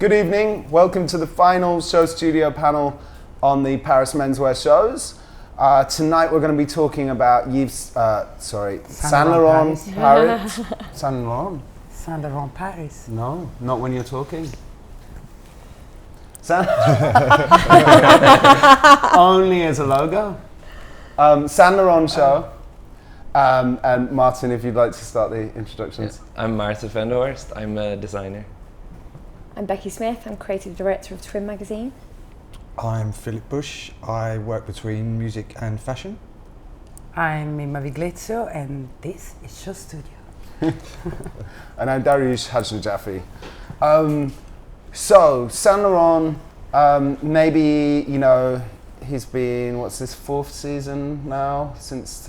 Good evening. Welcome to the final SHOWstudio panel on the Paris menswear shows. Tonight we're going to be talking about Saint Laurent Paris. Saint Laurent? Saint Laurent Paris. No, not when you're talking. Only as a logo. Saint Laurent show. And Maarten, if you'd like to start the introductions. Yeah. I'm Maarten van der Horst. I'm a designer. I'm Becky Smith. I'm creative director of Twin magazine. I'm Philip Bush. I work between music and fashion. I'm Mimma Viglezio, and this is SHOWstudio. And I'm Daryoush Haj-Najafi. So Saint Laurent, maybe he's been this fourth season now since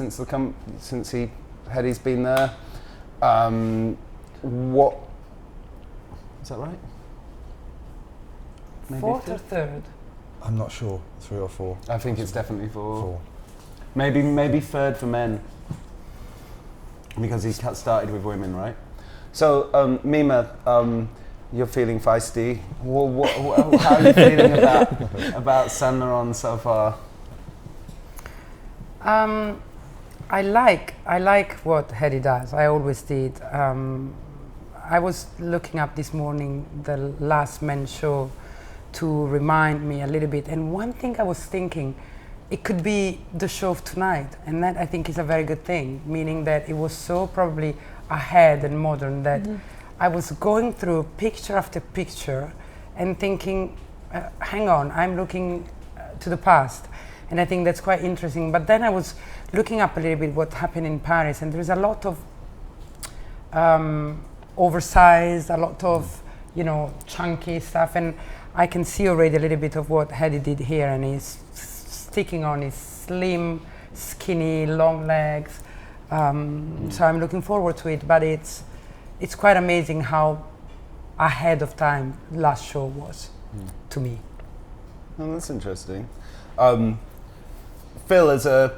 Hedi's been there. What is that right? Maybe fourth or third? I'm not sure. 3 or 4. I think it's definitely 4. Maybe third for men, because he started with women, right? So Mimma, you're feeling feisty. How are you feeling about Saint Laurent so far? I like what Hedi does. I always did. I was looking up this morning the last men's show to remind me a little bit, and one thing I was thinking, it could be the show of tonight, and that I think is a very good thing, meaning that it was so probably ahead and modern that I was going through picture after picture and thinking, hang on, I'm looking to the past, and I think that's quite interesting. But then I was looking up a little bit what happened in Paris, and there's a lot of oversized, a lot of chunky stuff, and I can see already a little bit of what Hedi did here, and he's sticking on his slim, skinny, long legs. So I'm looking forward to it, but it's quite amazing how ahead of time last show was to me. Oh, that's interesting. Phil, as a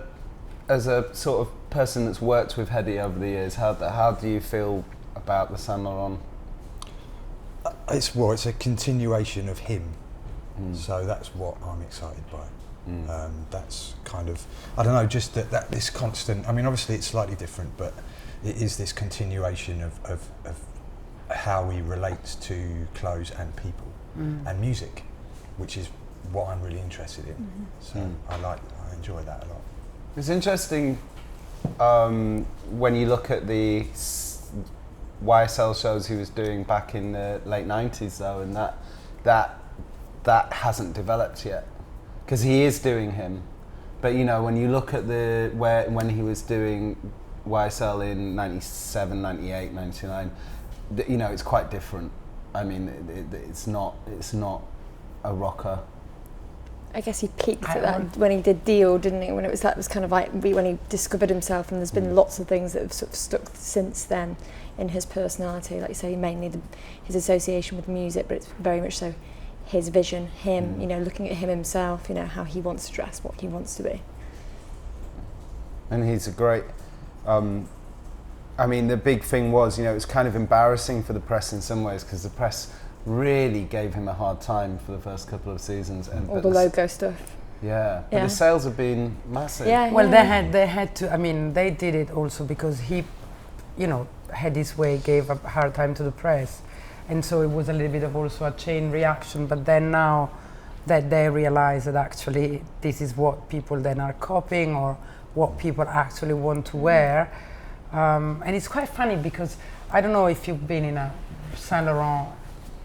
sort of person that's worked with Hedi over the years, how do you feel about the Saint Laurent? It's a continuation of him, so that's what I'm excited by. That's kind of, I don't know, just that this constant, I mean obviously it's slightly different, but it is this continuation of how he relates to clothes and people and music, which is what I'm really interested in. So I enjoy that a lot. It's interesting when you look at the YSL shows he was doing back in the late 90s though, and that hasn't developed yet, because he is doing him, but when you look at when he was doing YSL in 97, 98, 99, it's quite different. I mean it's not a rocker. I guess he peaked at that when he did Deal, didn't he? When it was kind of like when he discovered himself, and there's been lots of things that have sort of stuck since then in his personality. Like you say, mainly his association with music, but it's very much so his vision, him, looking at him himself, how he wants to dress, what he wants to be. And he's a great, I mean the big thing was, it was kind of embarrassing for the press in some ways, because the press really gave him a hard time for the first couple of seasons, and all the logo stuff. Yeah, but the sales have been massive. Yeah, well, they had to. I mean, they did it also because he, had his way, gave a hard time to the press, and so it was a little bit of also a chain reaction. But then now that they realize that actually this is what people then are copying, or what people actually want to wear, and it's quite funny because I don't know if you've been in a Saint Laurent.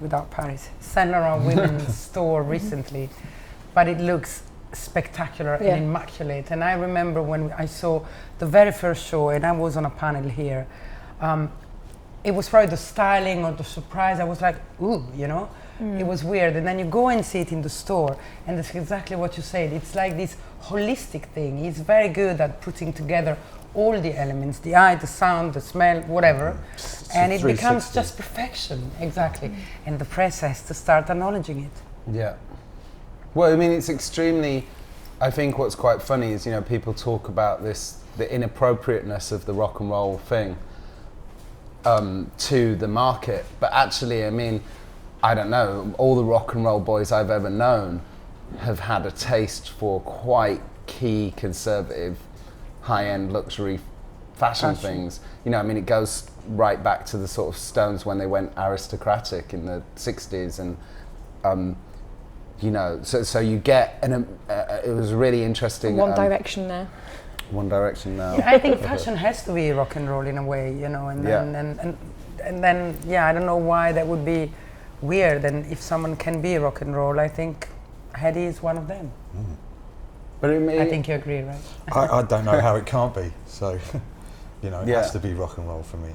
Without Paris, Saint Laurent women's store recently, but it looks spectacular and immaculate. And I remember when I saw the very first show, and I was on a panel here, it was probably the styling or the surprise. I was like, ooh, it was weird. And then you go and see it in the store, and that's exactly what you said. It's like this holistic thing. He's very good at putting together all the elements, the eye, the sound, the smell, whatever, and it becomes just perfection, exactly. And the press has to start acknowledging it. Yeah. Well, I mean, it's extremely, I think what's quite funny is, people talk about the inappropriateness of the rock and roll thing to the market, but actually, I mean, I don't know, all the rock and roll boys I've ever known have had a taste for quite key conservative, high-end luxury fashion things. You know, I mean, it goes right back to the sort of Stones when they went aristocratic in the 60s, and you know, so you get it was really interesting. One Direction now. One Direction now. Yeah, I think fashion has to be rock and roll in a way, you know, and then yeah, I don't know why that would be weird. And if someone can be rock and roll, I think Hedi is one of them. But I think you agree, right? I don't know how it can't be. So, you know, it has to be rock and roll for me.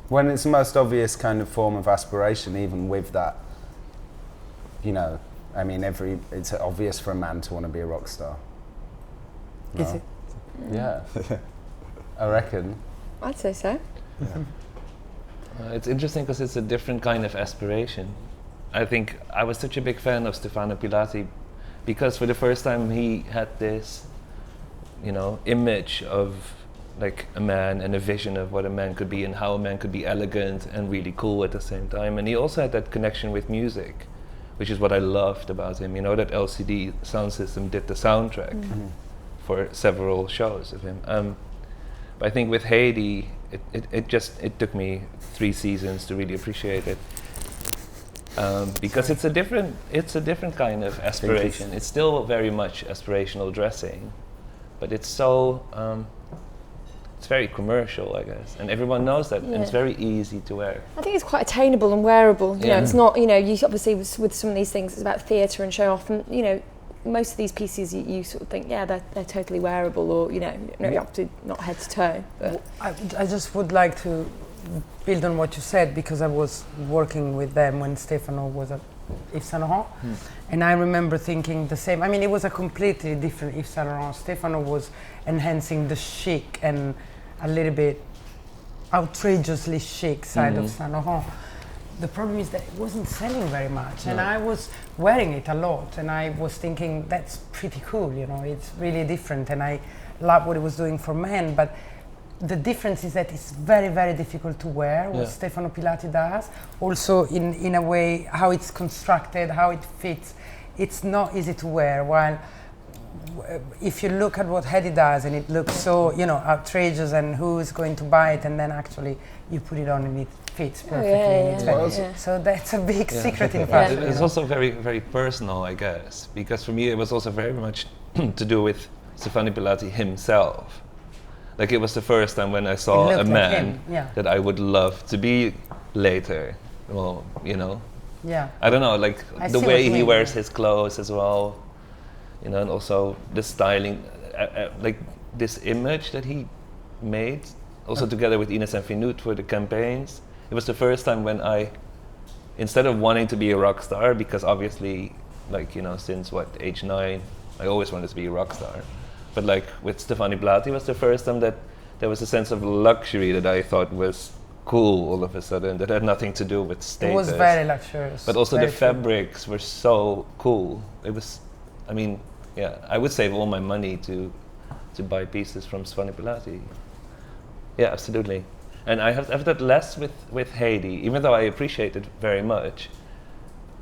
When it's the most obvious kind of form of aspiration, even with that, you know, I mean, it's obvious for a man to want to be a rock star. No? Is it? Yeah, I reckon. I'd say so. Yeah. It's interesting because it's a different kind of aspiration. I think I was such a big fan of Stefano Pilati because for the first time he had this, you know, image of like a man and a vision of what a man could be and how a man could be elegant and really cool at the same time. And he also had that connection with music, which is what I loved about him. You know, that LCD sound system did the soundtrack for several shows of him. But I think with Hedi, it took me 3 seasons to really appreciate it. Because it's a different kind of aspiration. It's still very much aspirational dressing, but it's so it's very commercial, I guess, and everyone knows that, and it's very easy to wear. I think it's quite attainable and wearable. You know, it's not. You know, you obviously with some of these things, it's about theatre and show off, and you know, most of these pieces you sort of think, yeah, they're totally wearable, or you know, you have to not head to toe. But I just would like to build on what you said, because I was working with them when Stefano was at Yves Saint Laurent, and I remember thinking the same. I mean, it was a completely different Yves Saint Laurent. Stefano was enhancing the chic and a little bit outrageously chic side of Saint Laurent. The problem is that it wasn't selling very much, and I was wearing it a lot, and I was thinking, that's pretty cool, you know, it's really different, and I love what it was doing for men, but the difference is that it's very, very difficult to wear, what Stefano Pilati does. Also, in a way, how it's constructed, how it fits, it's not easy to wear. While if you look at what Hedi does, and it looks so, you know, outrageous, and who's going to buy it, and then actually you put it on and it fits perfectly. So that's a big secret in fashion. It's also very, very personal, I guess, because for me it was also very much to do with Stefano Pilati himself. Like, it was the first time when I saw a man that I would love to be later. Well, you know. Yeah. I don't know, like the way he wears his clothes as well. You know, and also the styling, like this image that he made, also together with Ines and Finut for the campaigns. It was the first time when I, instead of wanting to be a rock star, because obviously, like, you know, since age 9, I always wanted to be a rock star. But like with Stefano Pilati, was the first time that there was a sense of luxury that I thought was cool all of a sudden, that had nothing to do with status. It was very luxurious. But also the fabrics were so cool. It was, I mean, yeah, I would save all my money to buy pieces from Stefano Pilati. Yeah, absolutely. And I have that less with Hedi, even though I appreciate it very much.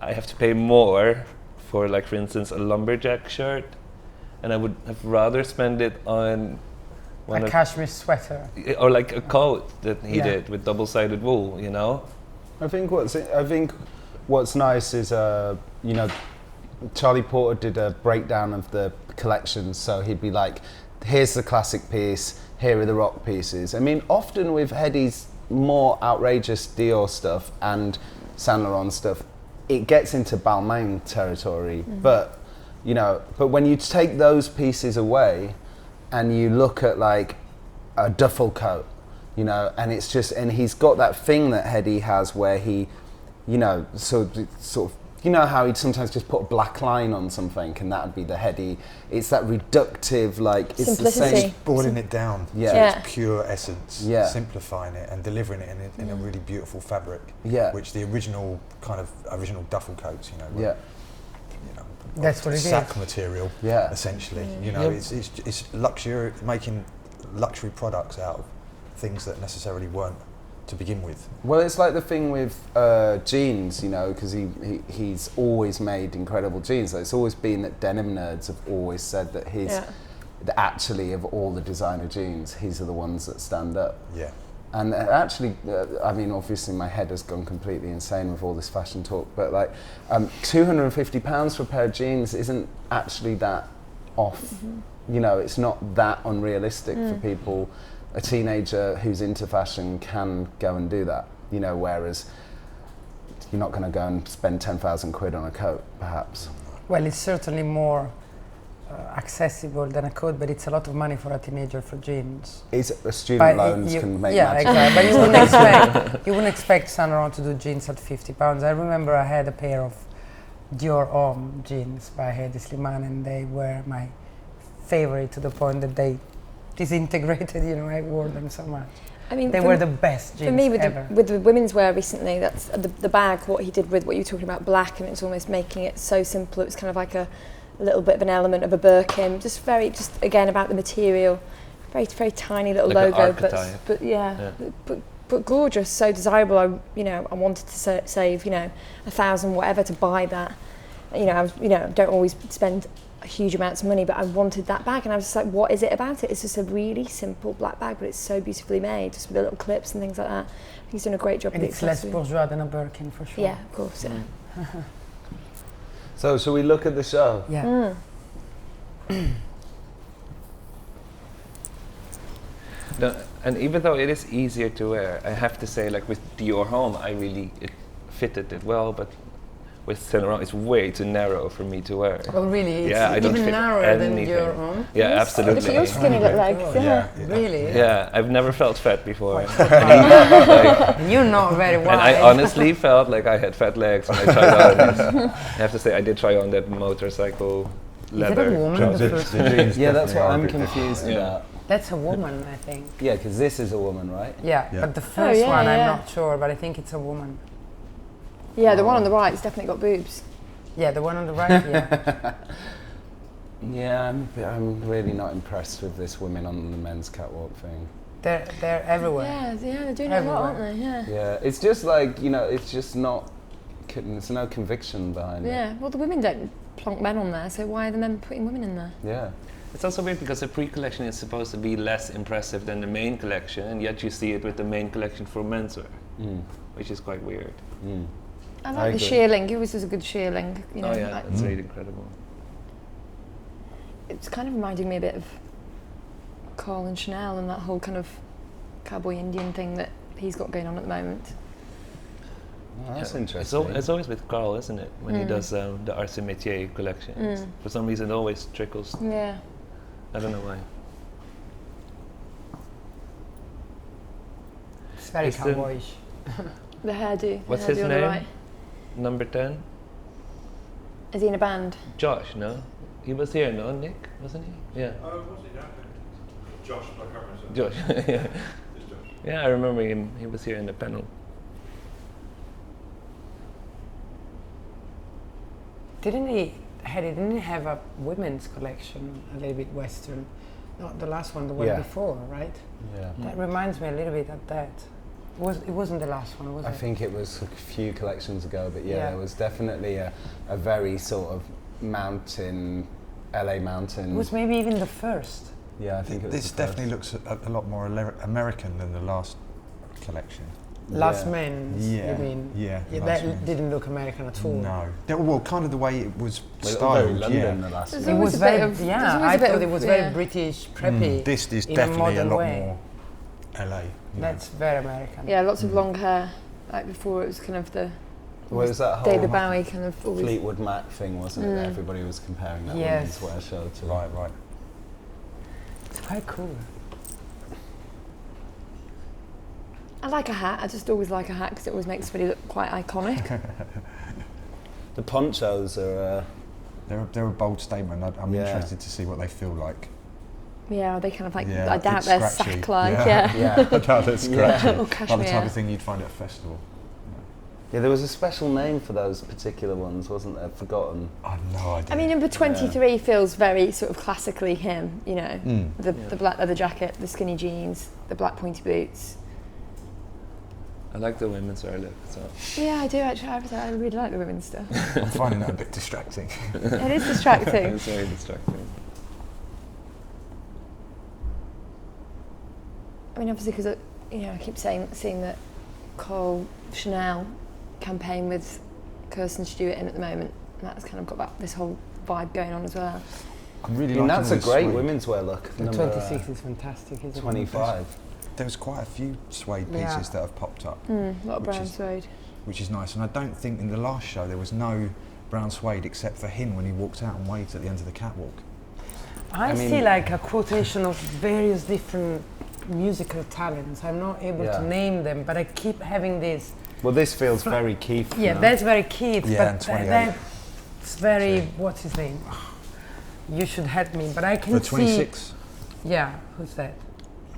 I have to pay more for, like, for instance, a lumberjack shirt, and I would have rather spend it on a cashmere sweater, or like a coat that he did with double-sided wool. You know, I think what's nice is you know, Charlie Porter did a breakdown of the collections, so he'd be like, here's the classic piece, here are the rock pieces. I mean, often with Hedi's more outrageous Dior stuff and Saint Laurent stuff, it gets into Balmain territory, but you know, but when you take those pieces away and you look at like a duffel coat, you know, and it's just, and he's got that thing that Hedi has where he, you know, sort of, you know how he'd sometimes just put a black line on something, and that'd be the Hedi. It's that reductive, like, it's simplicity. the same. Boiling it down to its pure essence, simplifying it and delivering it in a really beautiful fabric, which the original duffel coats, you know, that's what it is. Sack material, essentially. You know, it's luxury, making luxury products out of things that necessarily weren't to begin with. Well, it's like the thing with jeans, you know, because he's always made incredible jeans. Like, it's always been that denim nerds have always said that that actually of all the designer jeans, his are the ones that stand up. Yeah. And actually, I mean, obviously my head has gone completely insane with all this fashion talk, but like £250 for a pair of jeans isn't actually that off. Mm-hmm. You know, it's not that unrealistic for people. A teenager who's into fashion can go and do that, you know, whereas you're not going to go and spend 10,000 quid on a coat, perhaps. Well, it's certainly more accessible than a coat, but it's a lot of money for a teenager for jeans. Student loans can make magic. Exactly. But you wouldn't expect Saint Laurent to do jeans at £50. I remember I had a pair of Dior Homme jeans by Hedi Slimane, and they were my favorite to the point that they disintegrated, you know, I wore them so much. I mean, they were the best jeans for me, ever. With the women's wear recently, that's the bag, what he did with what you were talking about, black, and it's almost making it so simple. It was kind of like a little bit of an element of a Birkin, just again about the material, very tiny little like logo, but gorgeous, so desirable. I wanted to save, you know, 1,000 whatever to buy that. You know, don't always spend huge amounts of money, but I wanted that bag, and I was just like, what is it about it? It's just a really simple black bag, but it's so beautifully made, just with the little clips and things like that. He's done a great job. And it's less bourgeois than a Birkin, for sure. Yeah, of course. Yeah. So, shall we look at the show? Yeah. No, and even though it is easier to wear, I have to say, like with Dior Homme, it fitted it well, but with Saint Laurent, it's way too narrow for me to wear. Oh, really? Yeah, I don't even fit narrower than anything. your own? Yeah, absolutely. Look at your skinny little legs. Yeah. Really? Yeah, I've never felt fat before. You're not very wide. And I honestly felt like I had fat legs when I tried on. I have to say, I did try on that motorcycle leather. Is that a woman? The jeans Yeah, that's what definitely are a I'm bit confused about. That's a woman, I think. Yeah, because this is a woman, right? Yeah, but the first one, I'm not sure, but I think it's a woman. Yeah, the one on the right's definitely got boobs. Yeah, the one on the right, yeah. Yeah, I'm really not impressed with this women on the men's catwalk thing. They're everywhere. Yeah, they're doing it a lot, aren't they? Yeah. Yeah, it's just like, you know, it's just not, there's no conviction behind it. Yeah, well, the women don't plonk men on there, so why are the men putting women in there? Yeah. It's also weird because the pre-collection is supposed to be less impressive than the main collection, and yet you see it with the main collection for menswear, which is quite weird. I like the shearling. He always does a good shearling. You know, that's really incredible. It's kind of reminding me a bit of Carl and Chanel and that whole kind of cowboy Indian thing that he's got going on at the moment. Oh, that's interesting. It's always with Carl, isn't it? When he does the Ars et Métier collection. For some reason, it always trickles. Yeah. I don't know why. It's very cowboyish. The hairdo. What's the hairdo his on name? The right. Number 10? Is he in a band? Josh, no? He was here, no, Nick? Wasn't he? Yeah. Was he? Yeah. Josh, I can't remember. Josh, yeah. It's Josh. Yeah, I remember him. He was here in the panel. Didn't he have a women's collection, a little bit Western? Not the last one, the one before, right? Yeah. That reminds me a little bit of that. It wasn't the last one, was it? I think it was a few collections ago, but there was definitely a very sort of mountain, LA mountain. It was maybe even the first. Yeah, I think it was This definitely looks a lot more American than the last collection. Last Men, yeah. you mean? Yeah. That didn't look American at all. No. Well, kind of the way it was Very styled, London, the last It one. was very, I thought it was very British, preppy. This is in definitely a lot way. more LA. That's very American. Yeah, lots of long hair. Like before, it was kind of the Well, it was that whole David Bowie kind of always. Fleetwood Mac thing, wasn't it? That everybody was comparing that women's wear show to. Right. It's quite cool. I like a hat. I just always like a hat because it always makes somebody look quite iconic. The ponchos are. They're a bold statement. I'm interested to see what they feel like. Yeah, they kind of like, I doubt they're sack-like, Yeah. I doubt they're scratchy. Or Like the cashmere. type of thing you'd find at a festival. Yeah, there was a special name for those particular ones, wasn't there? Forgotten. I have no idea. I mean, number 23 feels very sort of classically him, you know. The black leather jacket, the skinny jeans, the black pointy boots. I like the women's wear look as well. Yeah, I do actually. I really like the women's stuff. I'm finding that a bit distracting. It is distracting. It's very distracting. I mean, obviously, because I keep seeing that Chanel campaign with Kirsten Stewart in at the moment. And that's kind of got this whole vibe going on as well. I'm really liking that's a great women's wear look. The 26 is fantastic, isn't 25. There's quite a few suede pieces that have popped up. A lot of brown suede. Which is nice. And I don't think in the last show there was no brown suede except for him when he walked out and waved at the end of the catwalk. I see like a quotation of various different musical talents. I'm not able to name them, but I keep having this. Well, this feels very Keith. Yeah, that's very Keith. Yeah, but and 28. that's very, what's his name? You should help me, but I can The see. 26. Yeah, who's that?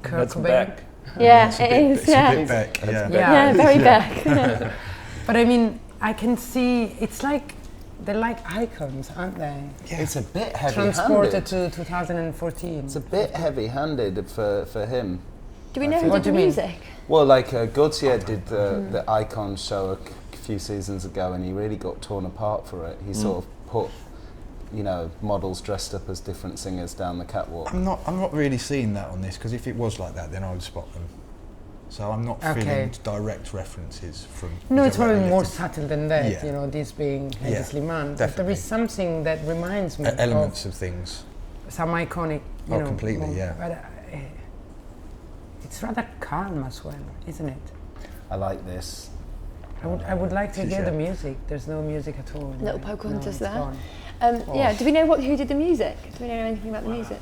Kurt That's Cobain? Beck. Yeah, It's it is. It's a bit Beck. Yeah. Yeah, very Beck. But I mean, I can see, it's like, they're like icons, aren't they? Yeah. It's a bit heavy-handed. Transported to 2014. It's a bit heavy-handed for him. Do we know who What did do the you mean? music? Well, like Gaultier did the Icon show a few seasons ago, and he really got torn apart for it. He sort of put, models dressed up as different singers down the catwalk. I'm not really seeing that on this, because if it was like that, then I would spot them. So I'm not feeling direct references from. No, it's probably directly more lifted. subtle than that, Yeah. this being Hedi Yeah, Slimane. But there definitely. is something that reminds me Elements of things. some iconic, Oh, completely, yeah. But, it's rather calm as well, isn't it? I like this. I would like to hear T-shirt. the music. There's no music at all. Little Pocahontas it's there. gone. Yeah, do we know who did the music? Do we know anything about the music?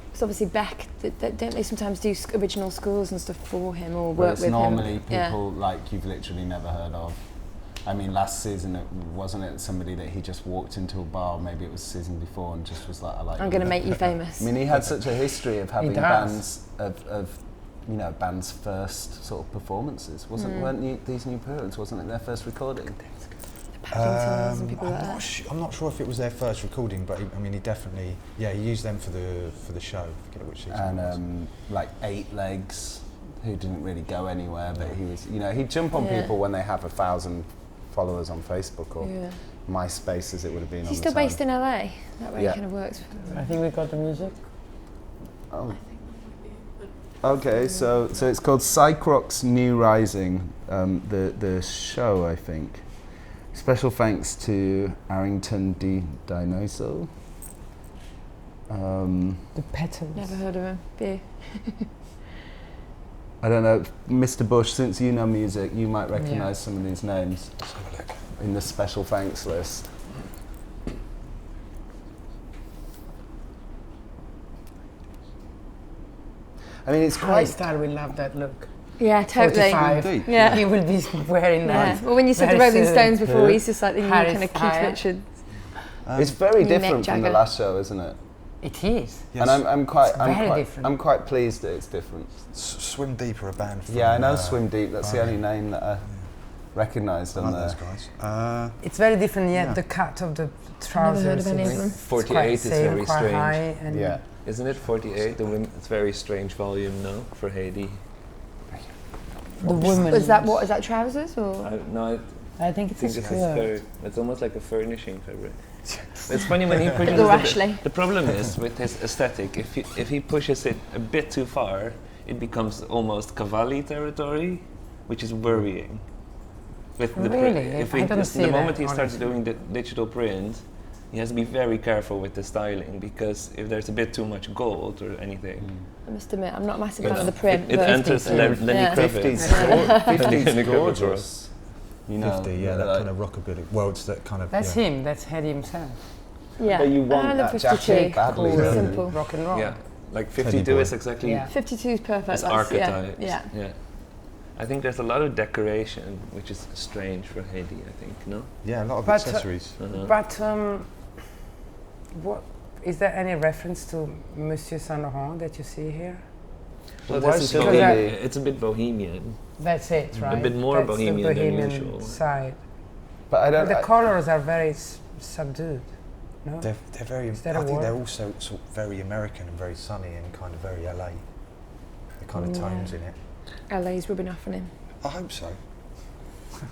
Because obviously Beck, don't they sometimes do original scores and stuff for him or But work it's with normally him? people like you've literally never heard of. I mean, last season wasn't it somebody that he just walked into a bar, maybe it was the season before, and just was like, I like I'm going to make you famous. I mean, he had such a history of having does. bands of bands' first sort of performances. Weren't these New Parents? Wasn't it their first recording? The Paddingtons and people like that. I'm not sure if it was their first recording, but he definitely, he used them for the show. I forget which season it was. And like 8 Legs, who didn't really go anywhere, but he was, he'd jump on people when they have 1,000 followers on Facebook or MySpace as it would have been on the He's still time. based in LA. That way he kind of works. I think we got the music. Oh. Okay, so it's called Cycrocs New Rising, the show, I think. Special thanks to Arrington D. Dinoso. The Petals. Never heard of him. Yeah. I don't know, Mr. Bush, since you know music, you might recognise some of these names in the special thanks list. I mean, it's High quite... Star will love that look. Yeah, totally. 45. Indeed. Yeah. He will be wearing that. Well, when you said the Very Rolling soon. Stones before, he's just like the new Harry kind of Keith Styles. Richards. It's very Mick different from the Jagger. last show, isn't it? It is. Yes. And different. I'm quite pleased that it's different. Swim Deep are a band from... Yeah, I know Swim Deep. That's the Bali. only name that I recognised I on like there. those guys. It's very different, yet the cut of the trousers. heard of any of is them. 48 is quite very quite strange. high and Yeah. Isn't it 48? It's very strange volume, no, for Hedi. the woman. Is that trousers or? I think it's a it's skirt. it's almost like a furnishing fabric. It's funny when he pushes Go it. Ashley. The problem is with his aesthetic, if he pushes it a bit too far, it becomes almost Cavalli territory, which is worrying. With the Really? I don't see the that, moment he starts honestly. doing the digital print, he has to be very careful with the styling, because if there's a bit too much gold or anything, I must admit, I'm not a massive fan of the print. it but- enters Lenny Yeah. Kravitz. 50's gorgeous. You know, 50, yeah, that kind of rockabilly. Well, it's that kind of... That's yeah. him. That's Hedi himself. Yeah. But you want I love that 52. jacket badly, Cool, don't you? simple. Rock and roll. Yeah, like Teddy 52 boy. is exactly Yeah. 52 is perfect. as That's- archetypes. Yeah. I think there's a lot of decoration, which is strange for Hedi, I think, no? Yeah, a lot of But, accessories. Uh-huh. But what is there any reference to Monsieur Saint Laurent that you see here? Well, Why that's is until Hedi- it's a bit bohemian. That's it, right? bit more That's bohemian the than bohemian usual. side. But I don't. But the colors are very subdued. No. They're very... Is that I a think they're word? also sort of very American and very sunny and kind of very LA. The kind of tones in it. LA's rubbing off on him. I hope so.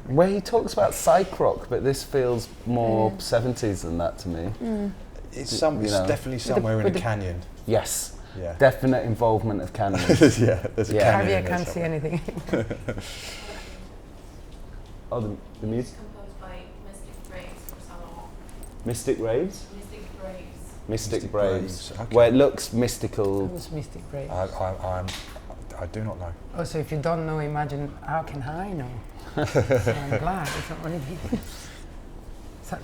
Where he talks about psych rock, but this feels more 70s than that to me. It's definitely somewhere in a canyon. Yes. Yeah. Definite involvement of canyons. Yeah, there's a Yeah. canyon. Javier can't see anything. Oh, the music? Composed by Mystic Braves for Salon. Mystic Raves? Mystic Braves. Mystic Braves. Okay. Where it looks mystical. Who's Mystic Brave? I do not know. Oh, so if you don't know, imagine how can I know? So I'm glad it's not really.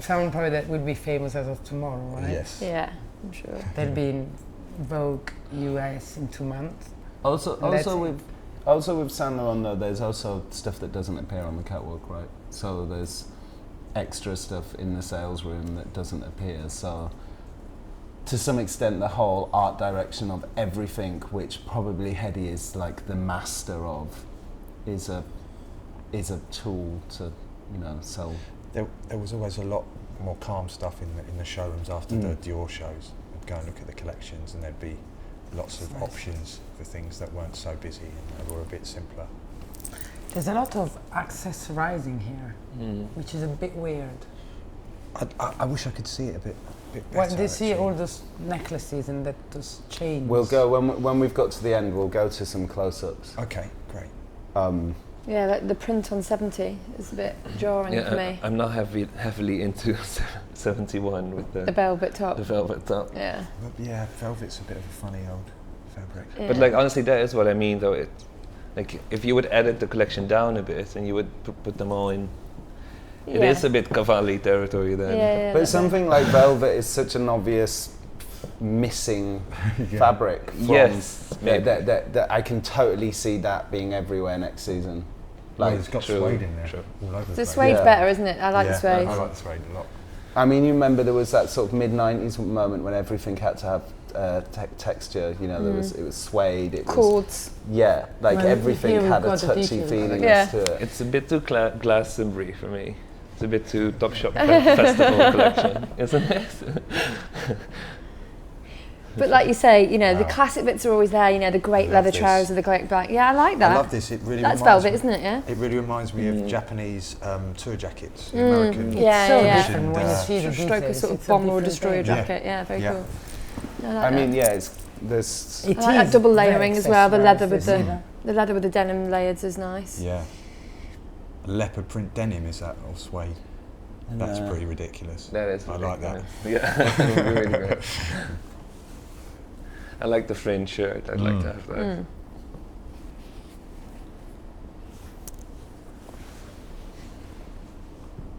Someone probably that would be famous as of tomorrow, right? Yes. Yeah, I'm sure. They'll be in Vogue US in 2 months. Also That's with Saint Laurent though, there's also stuff that doesn't appear on the catwalk, right? So there's extra stuff in the sales room that doesn't appear. So to some extent, the whole art direction of everything, which probably Hedi is like the master of, is a tool to sell. There was always a lot more calm stuff in the showrooms after the Dior shows. I'd go and look at the collections, and there'd be lots of options for things that weren't so busy and were a bit simpler. There's a lot of accessorizing here, which is a bit weird. I wish I could see it a bit better. Well, they see actually. all those necklaces and those chains. We'll go when we've got to the end. We'll go to some close-ups. Okay, great. Yeah, like the print on 70 is a bit jarring for me. I'm not heavily into 71 with The velvet top. the velvet top. Yeah. But yeah, velvet's a bit of a funny old fabric. Yeah. But like honestly, that is what I mean though. It like if you would edit the collection down a bit and you would put them all in, it is a bit Cavalli territory then. Yeah, But something like velvet is such an obvious missing fabric. Yes. That I can totally see that being everywhere next season. Like, Like, it's got true, suede in there true. all over the The place. suede's Yeah. better, isn't it? I like the suede. I like the suede a lot. I mean, you remember there was that sort of mid-90s moment when everything had to have texture. There was it was suede. It was Chords. like Well, everything here we've had a got the touchy details. feeling Yeah. to it. It's a bit too glass silvery for me. It's a bit too Topshop festival collection, isn't it? But like you say, the classic bits are always there, the great Love leather this. trousers, the great black. Yeah, I like that. I love this. It really That's reminds velvet, me, isn't it? Yeah. It really reminds me of Japanese tour jackets, the American. Yeah, so yeah. different when you see the Stroke a details. sort of It's a bomber or different destroyer thing. jacket. Yeah, very Yeah. cool. I like I mean, that. there's It I like that is double very layering as well. The leather with accessorised, the leather with the denim layers is nice. Yeah. Leopard print denim, is that, or suede? That's pretty ridiculous. That is. I like that. Yeah, really great. I like the fringe shirt. I'd like to have that.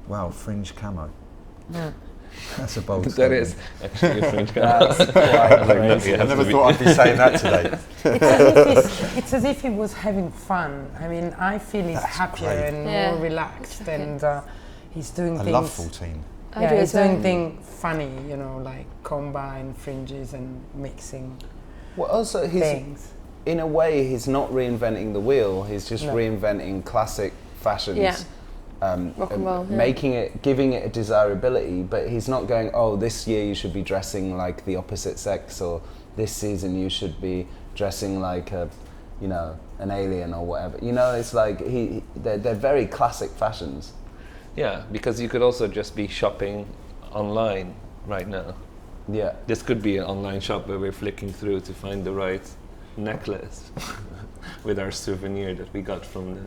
Wow, fringe camo. Yeah. That's a bold That statement. is actually a fringe camo. I never thought I'd be saying that today. It's as if he was having fun. I mean, I feel he's That's happier great. and Yeah. more relaxed, and he's doing I things. love 14. I Yeah, do he's as well. doing things funny, like combine fringes and mixing well, also things. in a way he's not reinventing the wheel. He's just No. reinventing classic fashions. Yeah. Rock and roll, yeah. Making it, giving it a desirability, but he's not going, oh, this year you should be dressing like the opposite sex, or this season you should be dressing like an alien or whatever. It's like they're very classic fashions. Yeah, because you could also just be shopping online right now. Yeah. This could be an online shop where we're flicking through to find the right necklace with our souvenir that we got from the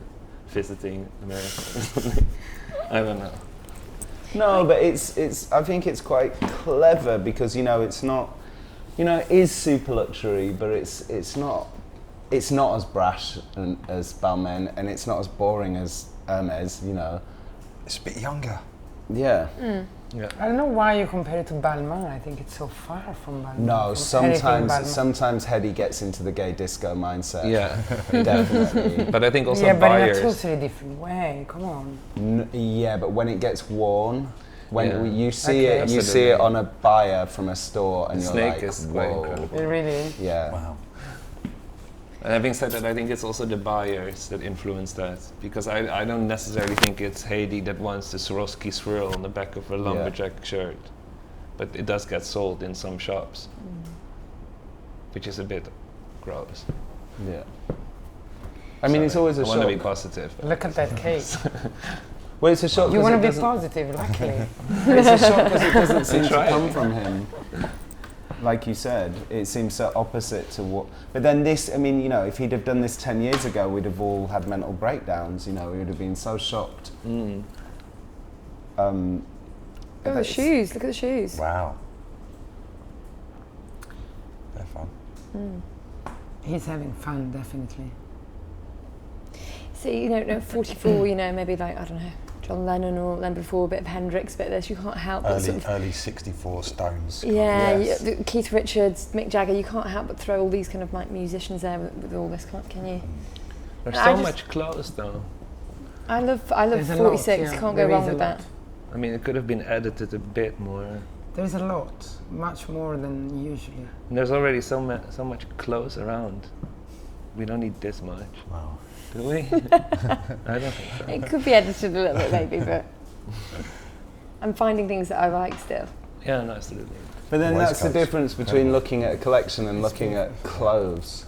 visiting America. I don't know. No, but it's. I think it's quite clever because it's not. It is super luxury, but it's not. It's not as brash as Balmain, and it's not as boring as Hermes. It's a bit younger. Yeah. Yeah. I don't know why you compare it to Balmain. I think it's so far from Balmain. No, from anything Balmain. sometimes Hedi gets into the gay disco mindset. Yeah. Definitely. But I think also yeah, but buyers. in a totally different way. Come on. Yeah, but when it gets worn, when Yeah. you see Okay. it, you see it on a buyer from a store, and The you're snake like, is quite whoa. incredible. It really is. Yeah. Wow. And having said that, I think it's also the buyers that influence that, because I don't necessarily think it's Hedi that wants the Swarovski swirl on the back of a lumberjack shirt, but it does get sold in some shops, which is a bit gross. Yeah. I mean, it's always a I shock. want to be positive. Look at that cake. Well, it's a shock. You 'cause want it to be doesn't- positive, luckily. It's a shock because it doesn't seem to try. come from him. Like you said, it seems so opposite to what. But then this, I mean, you know, if he'd have done this 10 years ago, we'd have all had mental breakdowns. You know, we would have been so shocked. Mm. Oh, the shoes. Look at the shoes. Wow. They're fun. He's having fun, definitely. See, you know, 44, you know, maybe like, I don't know, John Lennon or then before, a bit of Hendrix, a bit of this, you can't help but sort of... Early 64 Stones. Yeah, Yes. Keith Richards, Mick Jagger, you can't help but throw all these kind of like musicians there with all this, can you? There's I so just- much clothes though. I love There's a 46, lot, yeah. can't There go wrong is a with lot. that. I mean, it could have been edited a bit more. There's a lot, much more than usually. And there's already so much clothes around. We don't need this much, Wow. do we? I don't think so. It could be edited a little bit maybe, but I'm finding things that I like still. Yeah, no, absolutely. But then that's the Waistcoats. difference between looking at a collection and looking at clothes.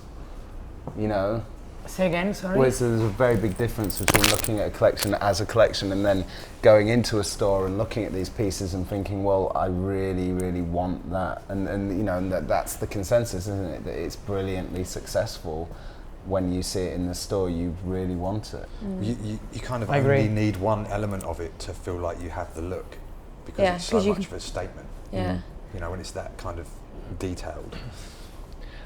You know? Say again, sorry? Whereas there's a very big difference between looking at a collection as a collection and then going into a store and looking at these pieces and thinking, well, I really, really want that. And you know, and that's the consensus, isn't it? That it's brilliantly successful. When you see it in the store, you really want it. You kind of I agree. only need one element of it to feel like you have the look, because Yeah, it's so 'cause you much can- of a statement. Yeah. You know, when it's that kind of detailed.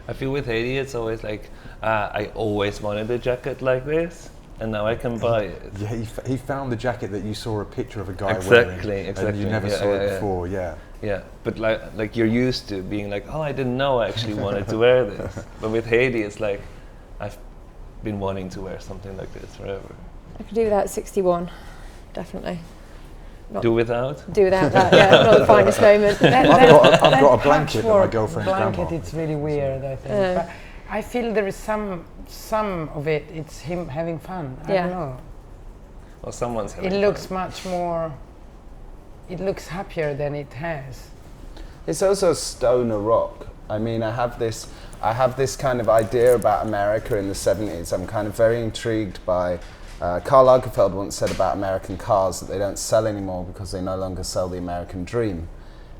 I feel with Hedi, it's always like, I always wanted a jacket like this, and now I can buy it. Yeah, he found the jacket that you saw a picture of a guy Exactly, wearing, exactly. and you never Yeah, saw it yeah, yeah. before. Yeah. Yeah, but like you're used to being like, oh, I didn't know I actually wanted to wear this. But with Hedi, it's like, I've been wanting to wear something like this forever. I could do without 61, definitely. Not Do without? do without that, yeah, not the finest moment. I've got a blanket that my patchwork girlfriend's blanket, grandma. it's really weird, I think. But I feel there is some of it, it's him having fun. I Yeah. don't know. Well, someone's having It looks fun. much more, it looks happier than it has. It's also stoner rock. I mean, I have this kind of idea about America in the 70s. I'm kind of very intrigued by, Karl Lagerfeld once said about American cars that they don't sell anymore because they no longer sell the American dream.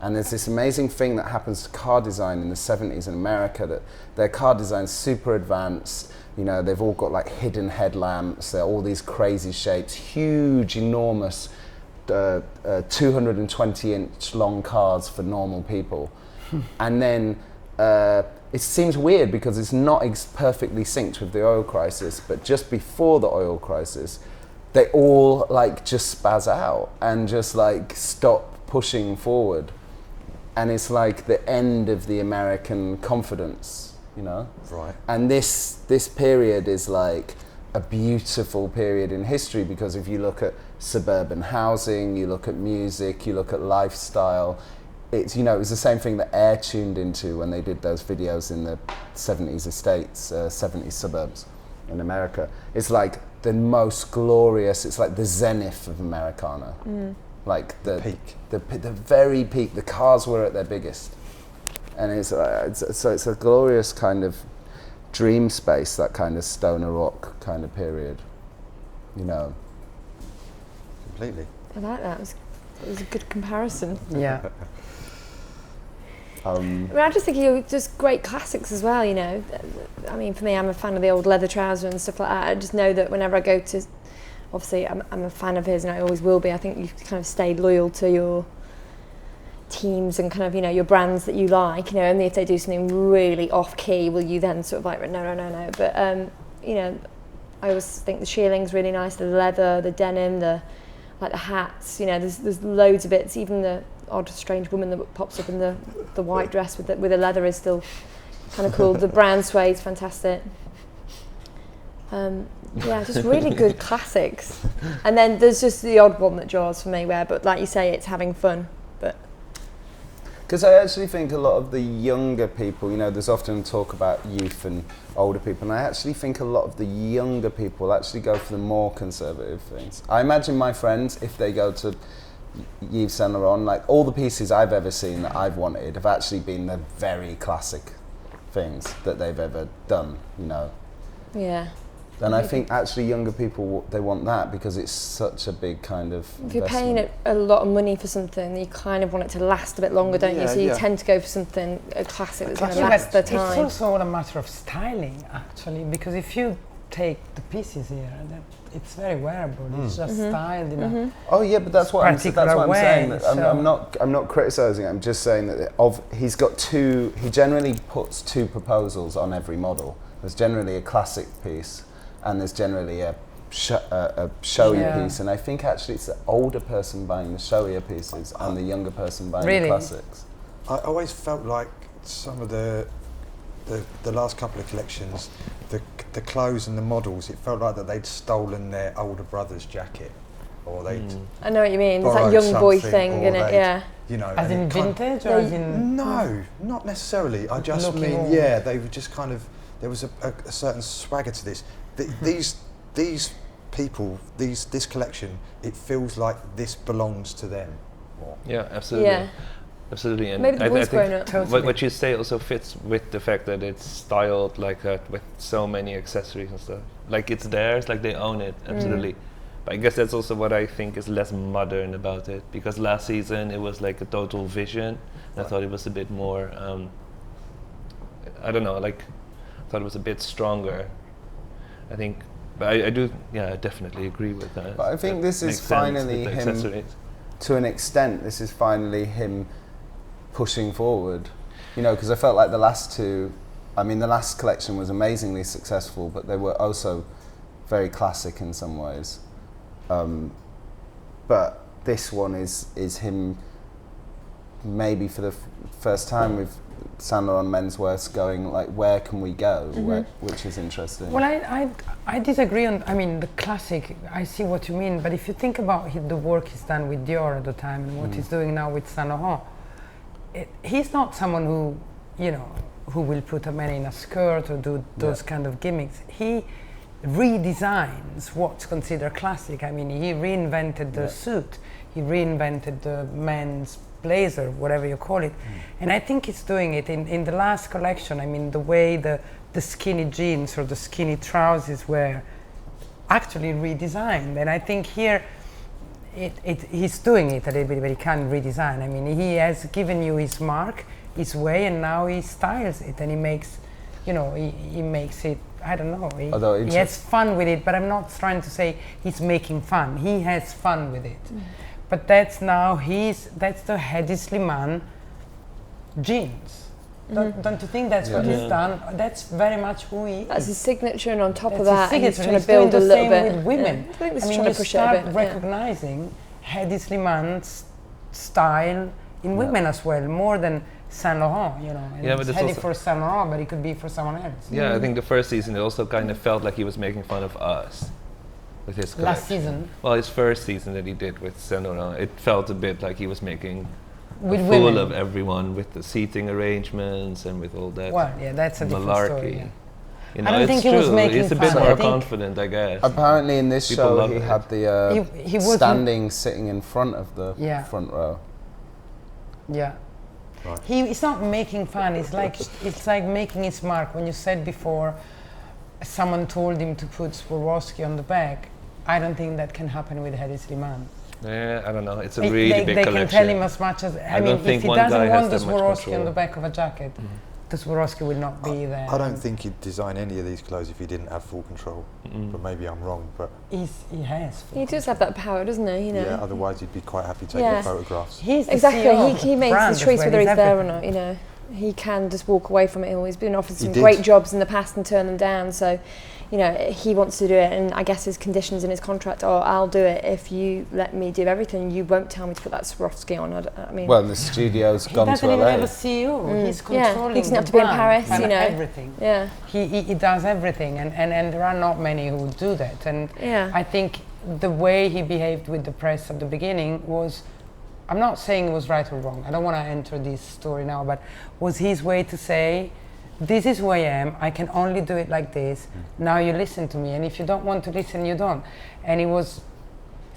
And there's this amazing thing that happens to car design in the 70s in America, that their car design's super advanced. You know, they've all got like hidden headlamps, they're all these crazy shapes, huge, enormous 220-inch long cars for normal people. And then it seems weird because it's not perfectly synced with the oil crisis, but just before the oil crisis, they all like just spaz out and just like stop pushing forward. And it's like the end of the American confidence, you know? Right. And this period is like a beautiful period in history, because if you look at suburban housing, you look at music, you look at lifestyle, it's, you know, it was the same thing that Air tuned into when they did those videos in the 70s estates, 70s suburbs in America. It's like the most glorious, it's like the zenith of Americana. Like the Peak. the very peak. The cars were at their biggest, and it's a glorious kind of dream space, that kind of stoner rock kind of period, you know. Completely. I like that. It was a good comparison. Yeah. I mean, I just think you're just great classics as well, you know. I mean, for me, I'm a fan of the old leather trouser and stuff like that. I just know that whenever I go to, obviously, I'm a fan of his and I always will be. I think you kind of stay loyal to your teams and kind of, you know, your brands that you like, you know, and if they do something really off-key, will you then sort of like, no. But, you know, I always think the shearling's really nice, the leather, the denim, the hats, you know, there's loads of bits, even the odd strange woman that pops up in the white dress with the leather is still kind of cool. The brown suede's fantastic. Yeah, just really good classics. And then there's just the odd one that draws for me, but like you say, it's having fun. But because I actually think a lot of the younger people, you know, there's often talk about youth and older people, and I actually think a lot of the younger people actually go for the more conservative things. I imagine my friends, if they go to Yves Saint Laurent, like all the pieces I've ever seen that I've wanted have actually been the very classic things that they've ever done, you know. yeah, then I think actually younger people, they want that because it's such a big kind of If you're paying a lot of money for something, you kind of want it to last a bit longer, don't you? So you tend to go for something, a classic that's going to last the time. It's also a matter of styling, actually, because if you take the pieces here, it's very wearable. It's just styled in a Oh yeah, but that's what I'm saying. That so I'm not criticizing it. I'm just saying that he's got two. He generally puts two proposals on every model. There's generally a classic piece, and there's generally a showy piece. And I think actually it's the older person buying the showier pieces and the younger person buying the classics. I always felt like some of the last couple of collections, the clothes and the models, it felt like that they'd stolen their older brother's jacket, or they'd. I know what you mean. It's that young boy thing, isn't it? Yeah. You know, as in vintage, or as in? No, not necessarily. I just mean, they were just kind of. There was a certain swagger to this. These people, this collection, it feels like this belongs to them. Yeah, absolutely. Yeah. Absolutely, and maybe the boys growing up. Totally. What you say also fits with the fact that it's styled like that with so many accessories and stuff. Like it's theirs, like they own it, absolutely. But I guess that's also what I think is less modern about it, because last season it was like a total vision. And I thought it was a bit more, I don't know, like I thought it was a bit stronger. I think, but I do, I definitely agree with that. But I think this is finally him, to an extent, this is finally him pushing forward, you know, because I felt like the last two, I mean the last collection was amazingly successful, but they were also very classic in some ways. But this one is him maybe for the first time with Saint Laurent Menswear going like, where can we go, which is interesting. Well, I disagree on, I mean, the classic, I see what you mean, but if you think about the work he's done with Dior at the time and what he's doing now with Saint Laurent, he's not someone who, you know, who will put a man in a skirt or do those kind of gimmicks. He redesigns what's considered classic. I mean, he reinvented the suit, he reinvented the men's blazer, whatever you call it. And I think he's doing it in the last collection. I mean, the way the skinny jeans or the skinny trousers were actually redesigned. And I think here, he's doing it a little bit, but he can redesign. I mean, he has given you his mark, his way, and now he styles it, and he makes, you know, he makes it, I don't know, he has fun with it, but I'm not trying to say he's making fun. He has fun with it. But that's now that's the Hedi Slimane jeans. Don't you think that's what he's done? That's very much who he is. That's his signature, and on top that's of that, he's trying to build a little bit. With women. Yeah. I think mean, you start recognizing Hedi Slimane's style in women as well, more than Saint Laurent, you know. And but it's Hedi for Saint Laurent, but it could be for someone else. Yeah, I think the first season it also kind of felt like he was making fun of us with his collection. Last season? Well, his first season that he did with Saint Laurent, it felt a bit like he was making with a fool women. of everyone with the seating arrangements and with all that. Well, yeah, that's a different story. Yeah. You know, I don't think he was making He's a bit more confident, I guess. Apparently, in this show, he had the he sitting in front of the front row. Yeah. Right. He's not making fun. It's like making his mark. When you said before, someone told him to put Swarovski on the back. I don't think that can happen with Hedi Slimane. Yeah, I don't know. It's a really big collection. They can tell him as much as. I mean, if he doesn't want the Swarovski on the back of a jacket, the Swarovski will not be there. I don't think he'd design any of these clothes if he didn't have full control. But maybe I'm wrong. But he has. He does have that power, doesn't he? You know. Yeah. Otherwise, he'd be quite happy taking photographs. He's the exactly. CEO He makes the choice whether he's there or not. You know, he can just walk away from it. He's been offered some great jobs in the past and turned them down. So, you know, he wants to do it, and I guess his conditions in his contract are, I'll do it if you let me do everything. You won't tell me to put that Swarovski on. I mean, well, the studio's gone to LA. He doesn't even have a CEO. He's controlling he doesn't have to be in Paris, and you know. Everything. Yeah. He does everything, and there are not many who do that. And I think the way he behaved with the press at the beginning was, I'm not saying it was right or wrong. I don't want to enter this story now, but was his way to say, this is who I am, I can only do it like this, now you listen to me, and if you don't want to listen, you don't. And he was,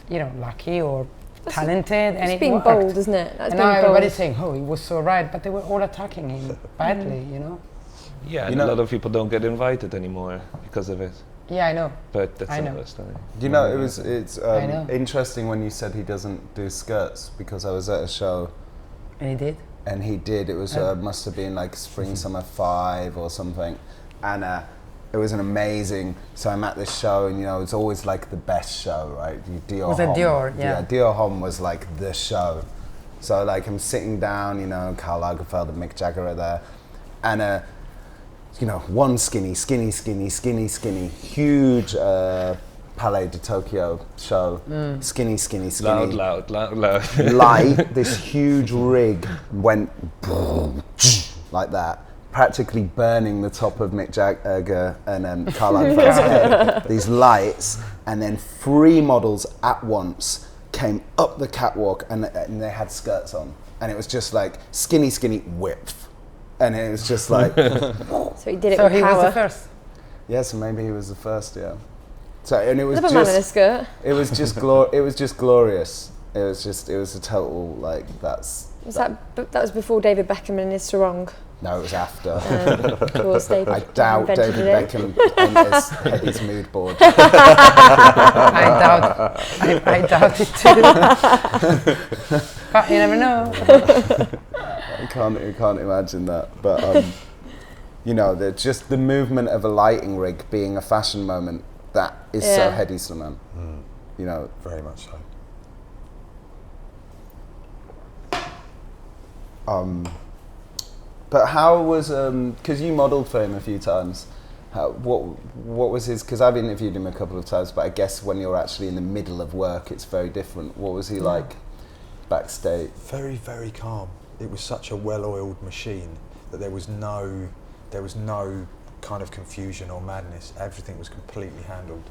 you know, lucky or talented, and it's being bold, isn't it? And now everybody's saying, oh, he was so right, but they were all attacking him badly, you know? Yeah, and a lot of people don't get invited anymore because of it. Yeah, I know. But that's I know. another story. You know, it's I know. interesting when you said he doesn't do skirts, because I was at a show. And he did? And he did. It was must have been like Spring Summer 5 or something. And it was an amazing, so I'm at this show, and you know, it's always like the best show, right? Dior Was it Homme. Dior? Yeah. Dior Homme was like the show. So like I'm sitting down, you know, Karl Lagerfeld and Mick Jagger are there, and you know, one skinny, huge Palais de Tokyo show, skinny. Loud. Light, this huge rig went like that, practically burning the top of Mick Jagger and Karl Lagerfeld's head. These lights, and then 3 models at once came up the catwalk, and they had skirts on, and it was just like skinny width, and it was just like. So he did it so with he power. was the first. Yeah, so maybe he was the first. Yeah. So and it was Another just. man in a skirt. It was just it was just glorious. It was a total like That was before David Beckham and his sarong. No, it was after. Of course, David. I doubt invented David it. Beckham enters Hedi's mood board. I doubt it too. But you never know. I can't imagine that. But you know, just the movement of a lighting rig being a fashion moment, that is so Hedi Slimane. You know, Very much so. But how was because you modelled for him a few times? What was his? Because I've interviewed him a couple of times, but I guess when you're actually in the middle of work, it's very different. What was he like backstage? Very, very calm. It was such a well-oiled machine that there was no kind of confusion or madness. Everything was completely handled.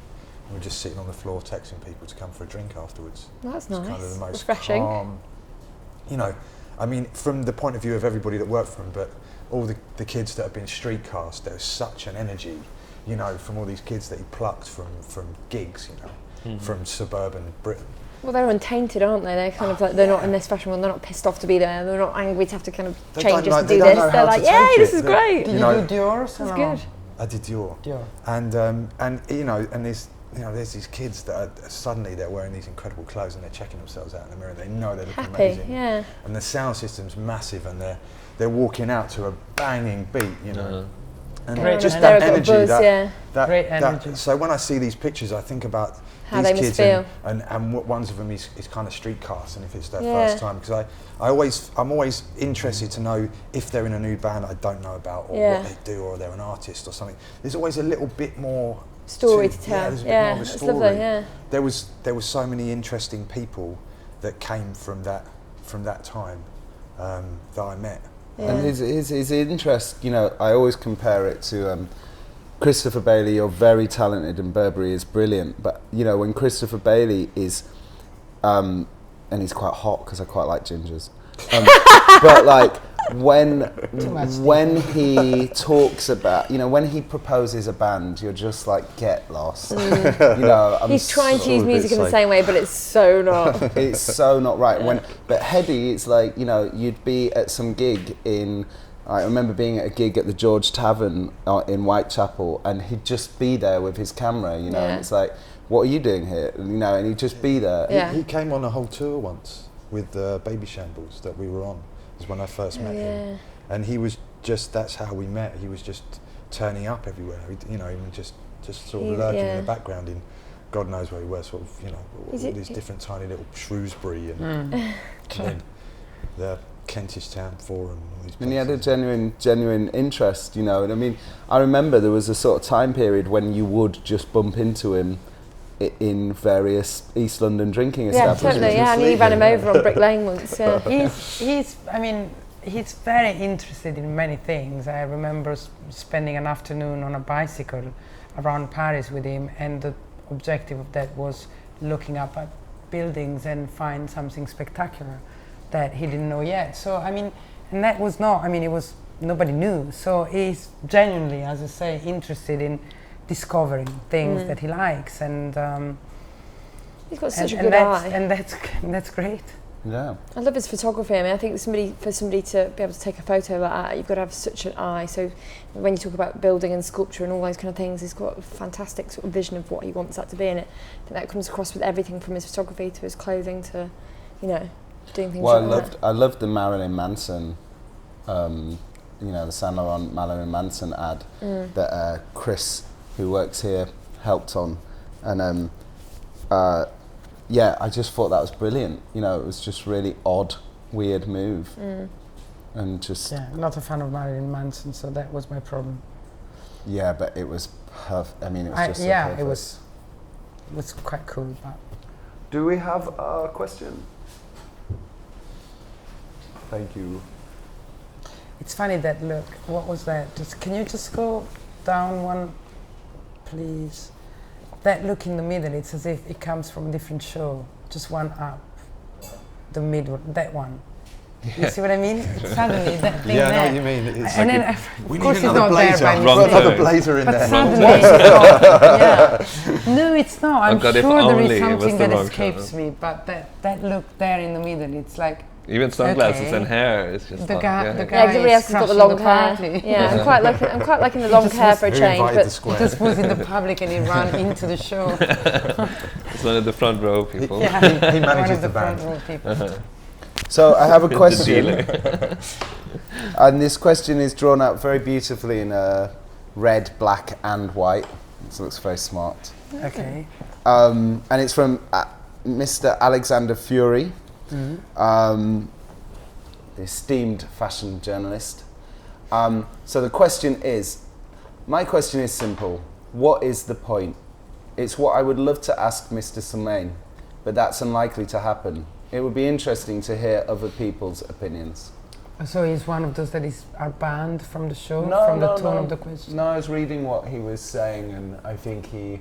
We were just sitting on the floor texting people to come for a drink afterwards. That's It's nice. kind of the most Refreshing. calm. You know, I mean, from the point of view of everybody that worked for him, but all the kids that have been street cast, there's such an energy, you know, from all these kids that he plucked from gigs, you know, from suburban Britain. Well, they're untainted, aren't they? They're kind of like, they're not in this fashion world, they're not pissed off to be there, they're not angry to have to kind of They change don't us know- to they do don't this. know They're how like, to yeah, take this it. is great. Did You you know, do Dior? It's good. I did Dior. Dior. And you know, and there's these kids that are, suddenly they're wearing these incredible clothes and they're checking themselves out in the mirror. They know they're looking Happy, amazing. yeah. And the sound system's massive, and they're walking out to a banging beat, you know. And Great just energy. that energy, Buzz, that Great energy. so when I see these pictures, I think about How these they must kids feel. and what ones of them is kind of street cast, and if it's their Yeah. first time, because I'm always interested to know if they're in a new band I don't know about, or what they do, or they're an artist or something. There's always a little bit more Story to tell. Yeah, there's a bit more of a it's story. lovely, yeah. There was so many interesting people that came from that time that I met. Yeah. And his interest, you know, I always compare it to Christopher Bailey. You're very talented, and Burberry is brilliant. But you know, when Christopher Bailey is, and he's quite hot because I quite like gingers. But like when he talks about, you know, when he proposes a band, you're just like, get lost. You know, He's trying to use music in the like- same way, but it's so not. It's so not right. But Hedi, it's like, you know, you'd be at some gig I remember being at a gig at the George Tavern in Whitechapel, and he'd just be there with his camera, you know, and it's like, what are you doing here? You know, and he'd just be there. Yeah. He came on a whole tour once with Baby Shambles that we were on. It was when I first met him, and he was just, that's how we met. He was just turning up everywhere, you know, even just sort of lurking in the background in God knows where he was, sort of, you know, all these different tiny little Shrewsbury and then the Kentish Town Forum. All these And he had a places. genuine interest, you know. And I mean, I remember there was a sort of time period when you would just bump into him in various East London drinking Yeah, establishments. totally. Yeah, and you ran him over on Brick Lane once. Yeah. He's very interested in many things. I remember spending an afternoon on a bicycle around Paris with him, and the objective of that was looking up at buildings and find something spectacular that he didn't know yet. So I mean, and that was not, I mean, it was, nobody knew. So he's genuinely, as I say, interested in discovering things that he likes, and He's got such a good eye. and that's great. Yeah. I love his photography. I mean, I think for somebody to be able to take a photo like that, you've got to have such an eye. So when you talk about building and sculpture and all those kind of things, he's got a fantastic sort of vision of what he wants that to be in it. I think that comes across with everything from his photography to his clothing to, you know, doing things Well, like that. I loved the Marilyn Manson, you know, the Saint Laurent Marilyn Manson ad that Chris, who works here, helped on. And yeah, I just thought that was brilliant. You know, it was just really odd, weird move. And just... Yeah, I'm not a fan of Marilyn Manson, so that was my problem. Yeah, but it was perfect. I mean, it was just so yeah, perfect. it was quite cool. But Do we have a question? Thank you. it's funny that look. What was that? Can you just go down one, please? That look in the middle. It's as if it comes from a different show. Just one up. The middle. That one. You see what I mean? Suddenly that thing Yeah, I know there. what you mean. It's And like then, we of course, need it's another not there blazer. by Wrong mistake. Another turn. blazer in But there. suddenly it's not. Yeah. No, it's not. I'm God, if sure there only is it was something the that wrong escapes me, but that look there in the middle, it's like Even sunglasses Okay. and hair is just the not- guy. yeah. The Yeah, guy everybody else is has got the crashing long the hair. party. Yeah, I'm quite liking the long hair for a Who change. invited But the square? Just was in the public and he ran into the show. It's one of the front row people. Yeah, He one manages of the the front band. row people. So I have a The question. dealer. And this question is drawn out very beautifully in red, black and white. So it looks very smart. Okay. And it's from Mr. Alexander Fury, the esteemed fashion journalist. So the question is, my question is simple. What is the point? It's what I would love to ask Mr. Slimane, but that's unlikely to happen. It would be interesting to hear other people's opinions. So he's one of those that are banned from the show, from the tone of the question? No, I was reading what he was saying, and I think he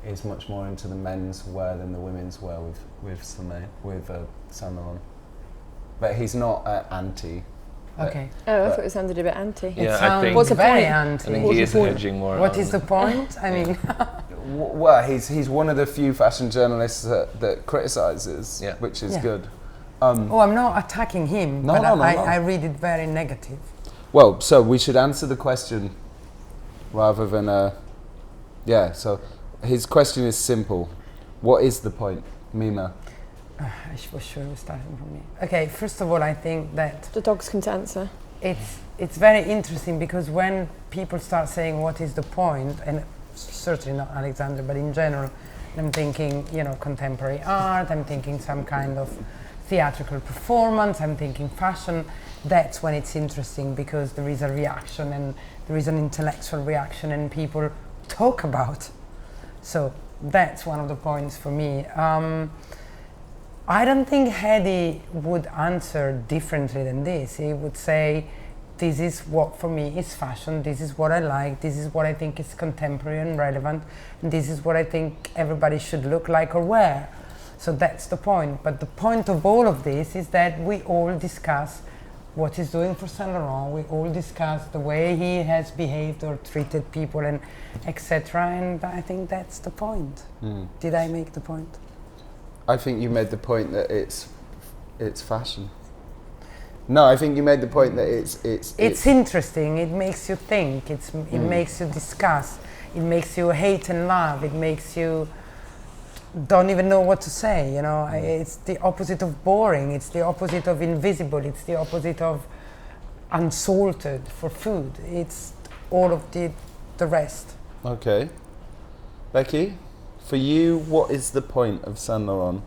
is much more into the men's wear than the women's wear with Slimane, with Saint Laurent. But he's not anti. Okay. oh, I thought it sounded a bit anti. Yeah, I sounds think- What's the very point? I anti. think he is hedging more. What on- is the point? I mean, Well, he's one of the few fashion journalists that criticises, Yeah. which is Yeah. good. oh, I'm not attacking him, No, but no, no, I, no. I read it very negative. Well, so we should answer the question rather than yeah. So his question is simple: what is the point, Mimma? I was sure it was starting from me. Okay, first of all, I think that The dogs come to answer. it's very interesting because when people start saying what is the point, and certainly not Alexander, but in general, I'm thinking, you know, contemporary art, I'm thinking some kind of theatrical performance, I'm thinking fashion. That's when it's interesting because there is a reaction and there is an intellectual reaction and people talk about. So that's one of the points for me. I don't think Hedi would answer differently than this. He would say, this is what for me is fashion, this is what I like, this is what I think is contemporary and relevant, and this is what I think everybody should look like or wear. So that's the point. But the point of all of this is that we all discuss what he's doing for Saint Laurent, we all discuss the way he has behaved or treated people and etc. And I think that's the point. Did I make the point? I think you made the point that it's fashion. No, I think you made the point that It's interesting. It makes you think. It makes you discuss. It makes you hate and love. It makes you don't even know what to say. You know, it's the opposite of boring. It's the opposite of invisible. It's the opposite of unsalted for food. It's all of the rest. Okay. Becky, for you, what is the point of Saint Laurent?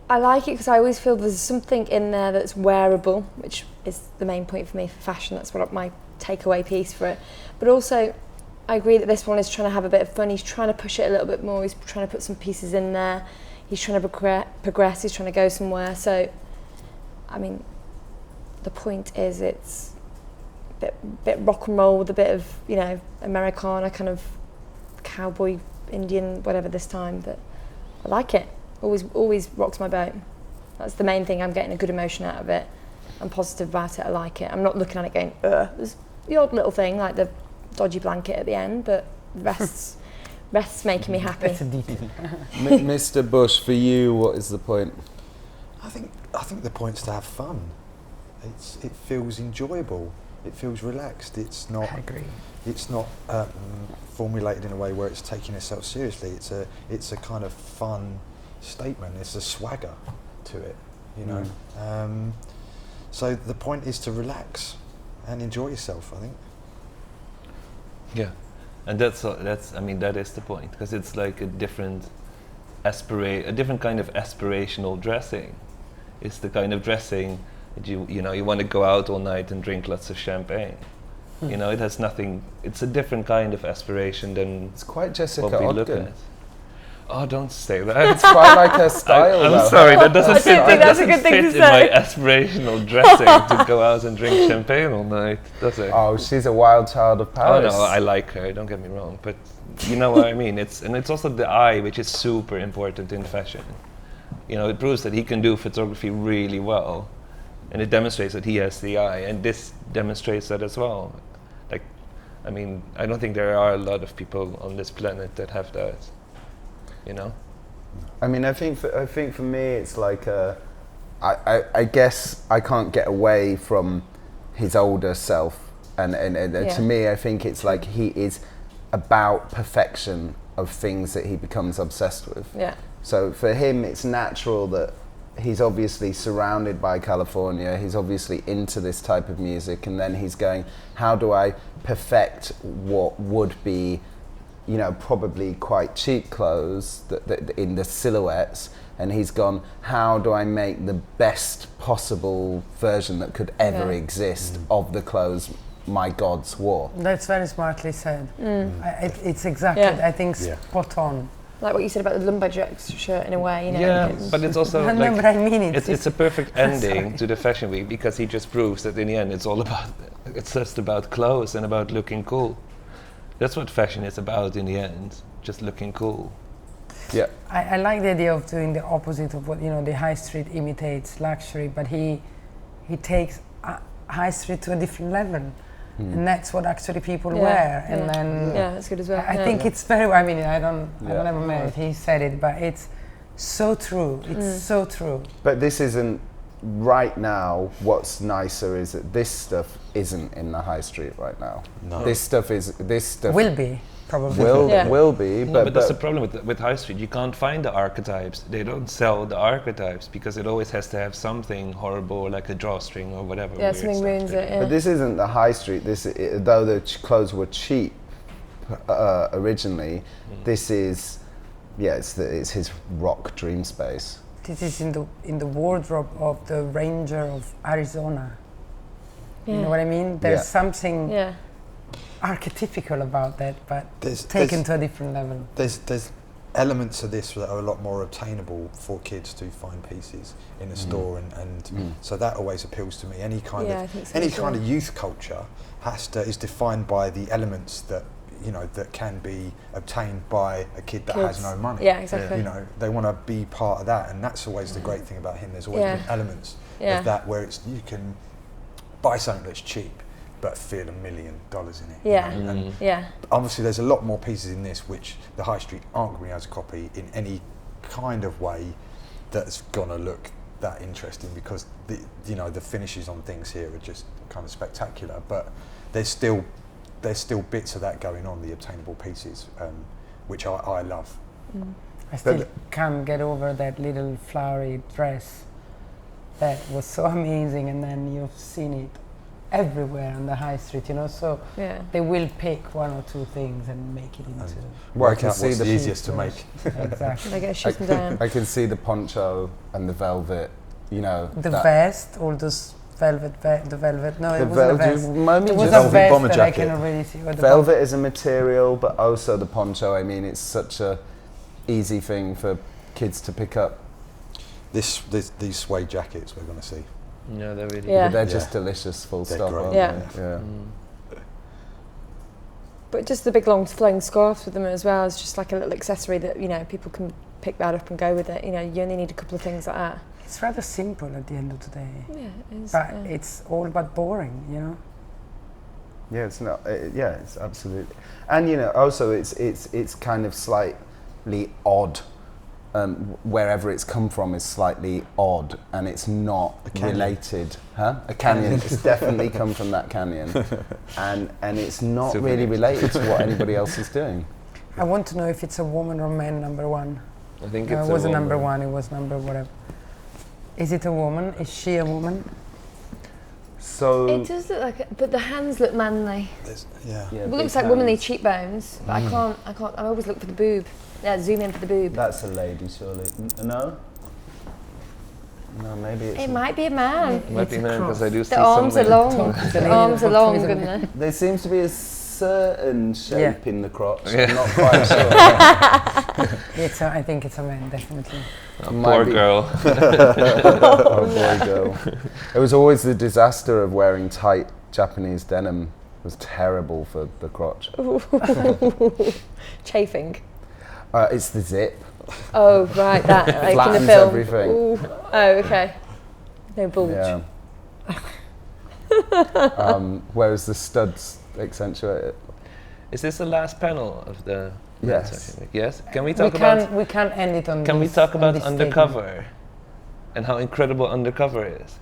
I like it because I always feel there's something in there that's wearable, which is the main point for me for fashion. That's what my takeaway piece for it. But also, I agree that this one is trying to have a bit of fun. He's trying to push it a little bit more. He's trying to put some pieces in there. He's trying to progress. He's trying to go somewhere. So, I mean, the point is it's a bit rock and roll with a bit of, you know, Americana, kind of cowboy, Indian, whatever this time. But I like it. Always rocks my boat. That's the main thing. I'm getting a good emotion out of it. I'm positive about it. I like it. I'm not looking at it going, ugh. There's the odd little thing like the dodgy blanket at the end, but the rest's making me happy. That's a detail. Mr. Bush, for you, what is the point? I think the point's to have fun. It feels enjoyable. It feels relaxed. It's not. I agree. It's not formulated in a way where it's taking itself seriously. It's a kind of fun statement. It's a swagger to it, you know. So the point is to relax and enjoy yourself, I think. Yeah, and that's I mean, that is the point, because it's like a different kind of aspirational dressing. It's the kind of dressing that you know, you want to go out all night and drink lots of champagne. You know, it has nothing. It's a different kind of aspiration than It's quite Jessica what we look Ogden. at. Oh, don't say that. It's quite like her style. I'm though. sorry, that doesn't fit. think That that's a doesn't good thing fit to in my say. aspirational dressing to go out and drink champagne all night, does it? Oh, she's a wild child of Oh Paris. no, I like her. Don't get me wrong, but you know what I mean. It's also the eye, which is super important in fashion. You know, it proves that he can do photography really well, and it demonstrates that he has the eye, and this demonstrates that as well. Like, I mean, I don't think there are a lot of people on this planet that have that. You know. I mean, I think for me, it's like I guess I can't get away from his older self, and to me, I think it's like he is about perfection of things that he becomes obsessed with. Yeah. So for him, it's natural that he's obviously surrounded by California. He's obviously into this type of music, and then he's going, how do I perfect what would be, you know, probably quite cheap clothes that in the silhouettes, and he's gone, how do I make the best possible version that could ever exist of the clothes my gods wore? That's very smartly said. It's exactly, I think, spot on. Like what you said about the lumberjack shirt in a way, you know. Yeah, but it's also I know, like, but I mean it's a perfect ending to the fashion week, because he just proves that in the end it's just about clothes and about looking cool. That's what fashion is about in the end, just looking cool. Yeah. I like the idea of doing the opposite of what, you know, the high street imitates luxury, but he takes high street to a different level. And that's what actually people wear. And then that's good as well. I think it's very, I mean, I don't ever know if he said it, but it's so true. It's so true. But this isn't, right now, what's nicer is that this stuff isn't in the high street right now. No. This stuff Will be, probably. will be, But that's the problem with high street. You can't find the archetypes. They don't sell the archetypes because it always has to have something horrible, like a drawstring or whatever. Yeah, something ruins it. Yeah. But this isn't the high street. Though the clothes were cheap originally, this is, it's his rock dream space. This is in the wardrobe of the Ranger of Arizona. You know what I mean? There's something archetypical about that, but taken to a different level. There's elements of this that are a lot more obtainable for kids to find pieces in a store, and so that always appeals to me. Any kind of youth culture is defined by the elements that, you know, that can be obtained by a kid that has no money. Yeah, exactly. You know, they want to be part of that, and that's always the great thing about him. There's always been elements of that where you can buy something that's cheap but feel $1 million in it. Yeah. You know? And obviously there's a lot more pieces in this which the high street aren't going to be able to copy in any kind of way that's going to look that interesting, because the finishes on things here are just kind of spectacular, but there's still bits of that going on, the obtainable pieces, which I love. I still can't get over that little flowery dress. That was so amazing, and then you've seen it everywhere on the high street, you know, so they will pick one or two things and make it into... Work out what's the easiest to make. Exactly. I guess shoot them down. I can see the poncho and the velvet, you know. The vest, all those velvet, it wasn't a vest. It was just a vest bomber that jacket. I can already see. Velvet is a material, but also the poncho, I mean, it's such a easy thing for kids to pick up. These suede jackets we're going to see. Yeah, they're really But they're just delicious, full They're stop, great. aren't they? Yeah. But just the big long flowing scarves with them as well is just like a little accessory that, you know, people can pick that up and go with it. You know, you only need a couple of things like that. It's rather simple at the end of the day. Yeah, it is. But it's all but boring, you know? Yeah, it's not. It's absolutely, and you know, also it's kind of slightly odd wherever it's come from is slightly odd, and it's not related. A canyon. It's definitely come from that canyon, and it's not really related to what anybody else is doing. I want to know if it's a woman or man, number one. I think No, it's it was a a number woman. one, it was number whatever. Is it a woman? Is she a woman? So It does look like it, but the hands look manly. yeah, It big looks like womanly hands. cheekbones, but I can't, I always look for the boob. Yeah, zoom in for the boob. That's a lady, surely. No? No, maybe it's... It might be a man. Might be man, because I do see The arms are something. long. It's a The lady. arms are What long, is it? isn't there? There seems to be a certain shape Yeah. in the crotch. Yeah. I'm not quite sure. I think it's a man, definitely. Oh, Might poor be. girl. Oh boy, girl. It was always the disaster of wearing tight Japanese denim. It was terrible for the crotch. Chafing. It's the zip. Oh, right, that, like in the Flattens film. everything. Ooh. Oh, okay. No bulge. Yeah. Whereas the studs accentuate it. Is this the last panel of the Yes. section? Yes. Can we talk about? We can't end it on Can we this- talk on about this Undercover and how incredible Undercover is?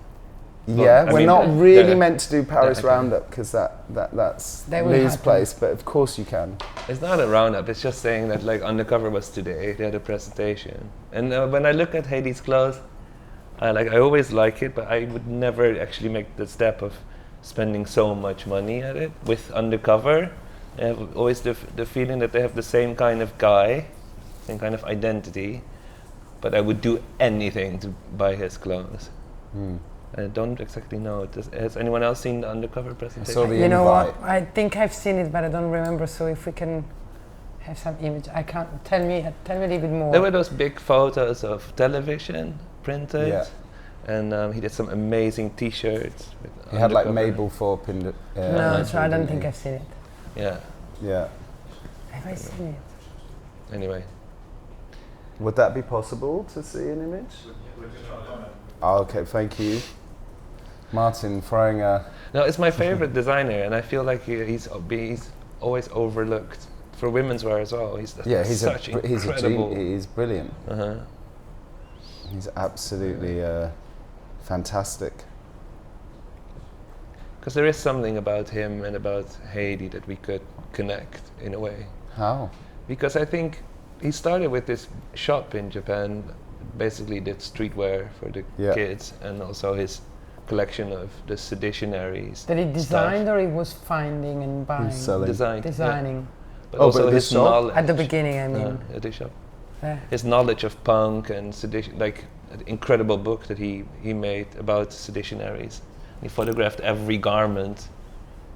Yeah, I we're mean, not really the- meant to do Paris okay. Roundup because that's That will Lou's happen. place, but of course you can. It's not a roundup. It's just saying that like Undercover was today. They had a presentation, and when I look at Hedi's clothes, I always like it, but I would never actually make the step of spending so much money at it. With Undercover, I have always the feeling that they have the same kind of guy, same kind of identity, but I would do anything to buy his clothes. I don't exactly know. Has anyone else seen the Undercover presentation? saw the You know what? invite. I think I've seen it, but I don't remember. So if we can have some image, I can't. Tell me a little bit more. There were those big photos of television printed, Yeah. and he did some amazing T-shirts. With He had like Undercover. Mabel Thorpe in the. No, so I don't didn't think he? I've seen it. Yeah. Yeah. Have I seen it? Anyway, Would that be possible to see an image? Oh, okay, thank you. Maarten throwing a... no, it's my favorite designer, and I feel like he's always overlooked for women's wear as well. He's such incredible. He's brilliant. Uh-huh. He's absolutely fantastic. Because there is something about him and about Hedi that we could connect in a way. How? Because I think he started with this shop in Japan, basically did streetwear for the kids, and also his collection of the seditionaries. That he designed or he was finding and buying? Selling. Designing. Yeah. But Oh, also but his the shop? knowledge. At the beginning, I mean. At the shop. Yeah. His knowledge of punk and sedition, like an incredible book that he made about seditionaries. He photographed every garment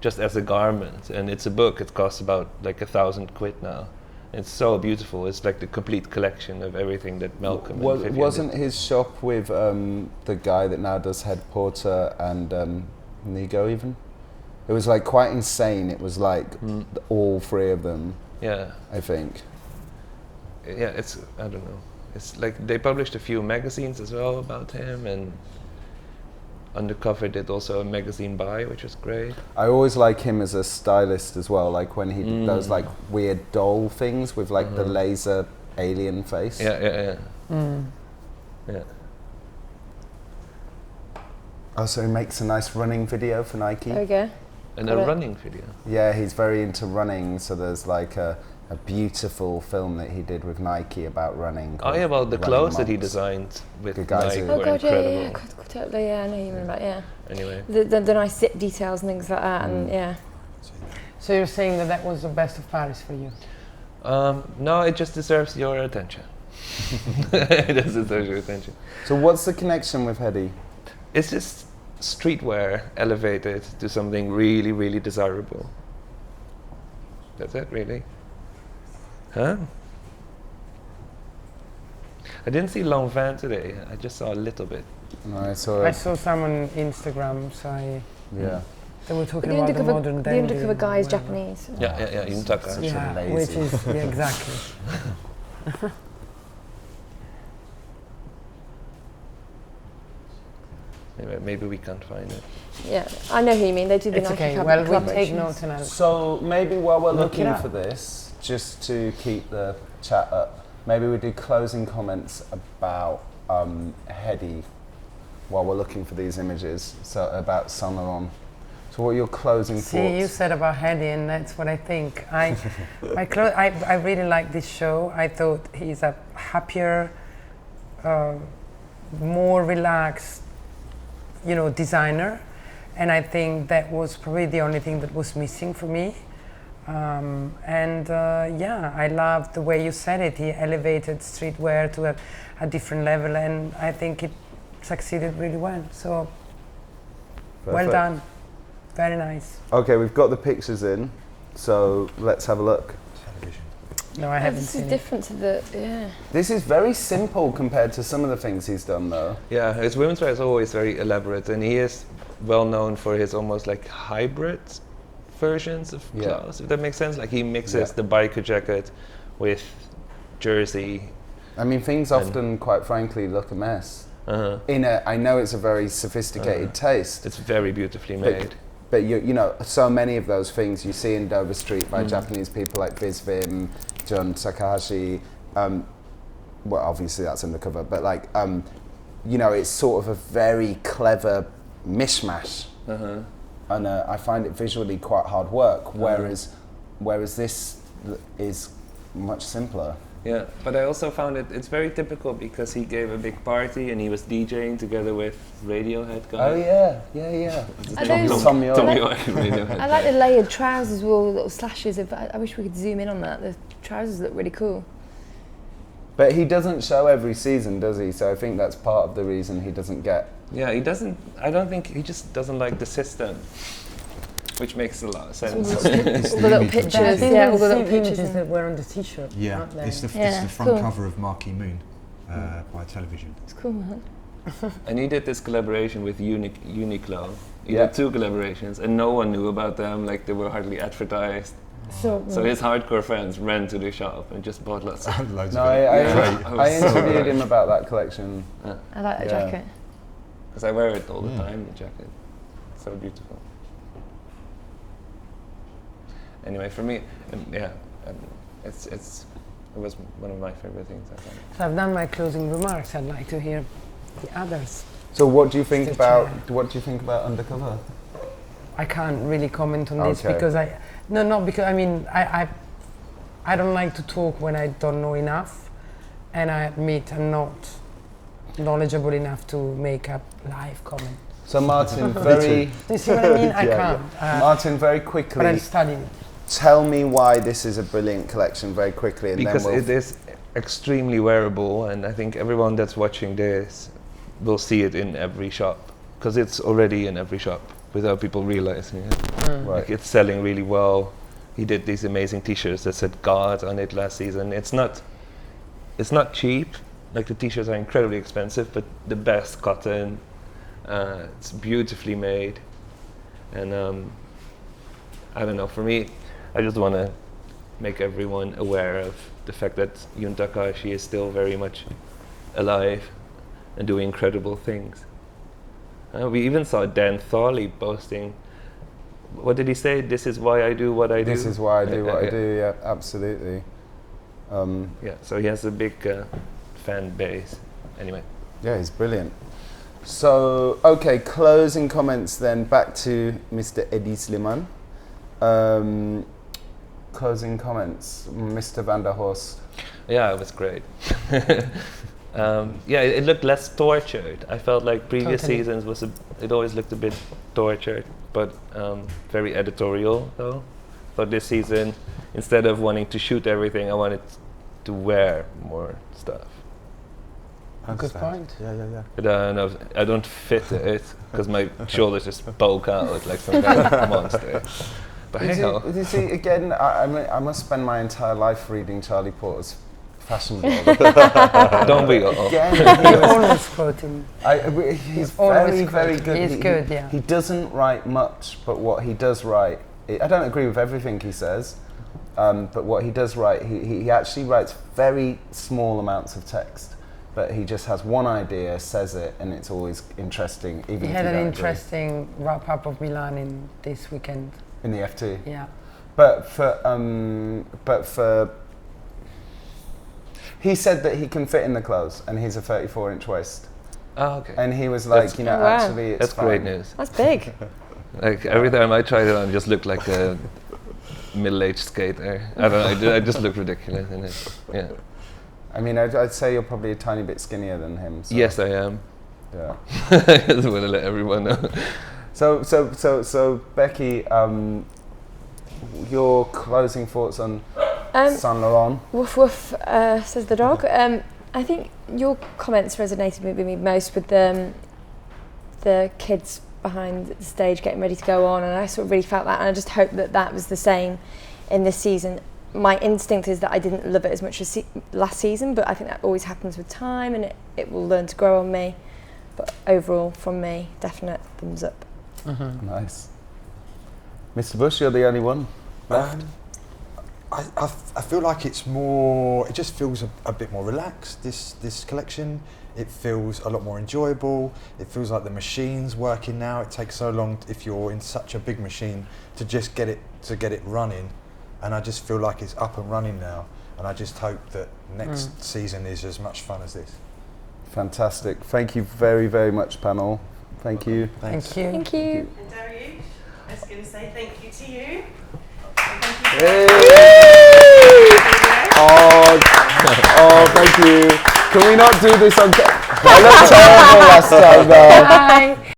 just as a garment, and it's a book. It costs about like £1,000 now. It's so beautiful. It's like the complete collection of everything that Malcolm and Vivian Wasn't did. his shop with the guy that now does Head Porter and Nigo even? It was like quite insane. It was like all three of them. Yeah. I think. Yeah, I don't know. It's like they published a few magazines as well about him, and Undercover did also a magazine buy, which was great. I always like him as a stylist as well, like when he does like weird doll things with like the laser alien face. Yeah. Yeah. Also he makes a nice running video for Nike. There we go. And a running video. Yeah, he's very into running, so there's like a beautiful film that he did with Nike about running. Oh yeah, well the Running clothes that he Monks. designed with The guys Nike who- were Oh god, incredible. yeah, totally, yeah, I know you mean about, yeah. Anyway. The nice zip details and things like that, and yeah. So you're saying that was the best of Paris for you? No, it just deserves your attention. It just deserves your attention. So what's the connection with Hedi? It's just streetwear elevated to something really, really desirable. That's it, really. Huh? I didn't see Laurent today. I just saw a little bit. No, I saw. I saw some on Instagram, so Yeah. they were talking The about the modern the dandy undercover and guy is whatever. Japanese. Yeah, Yuntaka. Such a Yeah, lazy- which is exactly. Anyway, maybe we can't find it. Yeah, I know who you mean. They do the It's Nike okay. Well, we take collaborations. notes and I'll. So maybe while we're Look it looking up. for this, just to keep the chat up, maybe we do closing comments about Hedi while we're looking for these images. So about Saint Laurent. So what are your closing thoughts? See, you said about Hedi, and that's what I think. I really like this show. I thought he's a happier, more relaxed, designer, and I think that was probably the only thing that was missing for me. I love the way you said it. He elevated streetwear to a different level, and I think it succeeded really well. So, well done. Very nice. Okay, we've got the pictures in, so let's have a look. Television. No, I haven't This seen is it. different to the, This is very simple compared to some of the things he's done, though. Yeah, his women's wear is always very elaborate, and he is well known for his almost like hybrid versions of clothes, if that makes sense. Like he mixes the biker jacket with jersey. I mean, things often, quite frankly, look a mess. I know it's a very sophisticated taste. It's very beautifully made. But so many of those things you see in Dover Street by Japanese people like Vim, Jun Takahashi. Well, obviously that's Undercover, but it's sort of a very clever mishmash. And I find it visually quite hard work, whereas this is much simpler. Yeah, but I also found it's very typical because he gave a big party and he was DJing together with Radiohead guys. Oh yeah. Tommy Radiohead. I like the layered trousers with all the little slashes. I wish we could zoom in on that. The trousers look really cool. But he doesn't show every season, does he? So I think that's part of the reason he doesn't get... Yeah, he doesn't... I don't think... He just doesn't like the system, which makes a lot of sense. All the little pictures, all the little pictures that were on the t-shirt. Yeah, it's the front cover of Marquee Moon by television. It's cool, man. And he did this collaboration with Uniqlo. He did 2 collaborations, and no one knew about them. Like they were hardly advertised. So his hardcore fans ran to the shop and just bought lots of. I interviewed him about that collection. I like that jacket. Because I wear it all the time. The jacket, it's so beautiful. Anyway, for me, it was one of my favorite things. I think. So I've done my closing remarks. I'd like to hear the others. So what do you think about Undercover? I can't really comment on this because because I mean I don't like to talk when I don't know enough, and I admit I'm not knowledgeable enough to make a live comment. So Maarten, do you see what I mean? I can't. Maarten, very quickly. But I'm studying it. Tell me why this is a brilliant collection, very quickly, and because then it is extremely wearable, and I think everyone that's watching this will see it in every shop because it's already in every shop without people realizing it. Like it's selling really well. He did these amazing t-shirts that said God on it last season. It's not cheap. Like the t-shirts are incredibly expensive, but the best cotton. It's beautifully made, and I don't know. For me, I just want to make everyone aware of the fact that Jun Takahashi is still very much alive and doing incredible things. We even saw Dan Thorley posting. What did he say? This is why I do what I do. This is why I do what I do. Yeah, absolutely. So he has a big fan base. Anyway. Yeah, he's brilliant. So, okay, closing comments then. Back to Mr. Hedi Slimane. Closing comments, Mr. van der Horst. Yeah, it was great. It looked less tortured. I felt like previous seasons it always looked a bit tortured, but very editorial though. So this season, instead of wanting to shoot everything, I wanted to wear more stuff. Good point. Yeah. But I don't fit it because my shoulders just poke out like some kind of monster. But you see, again, I must spend my entire life reading Charlie Porter's fashion blog. Don't we all? Again, You always quote him. He's very, very good. He's good, yeah. He doesn't write much, but what he does write, I don't agree with everything he says, but what he does write, he actually writes very small amounts of text. But he just has one idea, says it, and it's always interesting. Even he if had you an don't interesting wrap-up of Milan in this weekend. in the FT. Yeah. But he said that he can fit in the clothes, and he's a 34-inch waist. Oh, okay. And he was like, That's- Oh, wow. actually, it's That's fine. great news. That's big. Like every time I tried it on, I just looked like a middle-aged skater. I don't know. I just look ridiculous in it. Yeah. I mean, I'd say you're probably a tiny bit skinnier than him. So, Yes, I am. Yeah. I just want to let everyone know. So Becky, your closing thoughts on Saint Laurent? Woof woof, says the dog. I think your comments resonated with me most with the kids behind the stage getting ready to go on, and I sort of really felt that, and I just hope that that was the same in this season. My instinct is that I didn't love it as much as last season, but I think that always happens with time, and it will learn to grow on me. But overall, from me, definite thumbs up. Nice. Mr. Bush, you're the only one left. I feel like it's more. It just feels a bit more relaxed. This collection, it feels a lot more enjoyable. It feels like the machine's working now. It takes so long if you're in such a big machine to just get it running, and I just feel like it's up and running now. And I just hope that next season is as much fun as this. Fantastic. Thank you very, very much, panel. Thank you. Thanks. Thank you. Thank you. And Daryoush, I was going to say thank you to you. Hey. Oh, thank you. Can we not do this on? I looked terrible last time, though. Bye.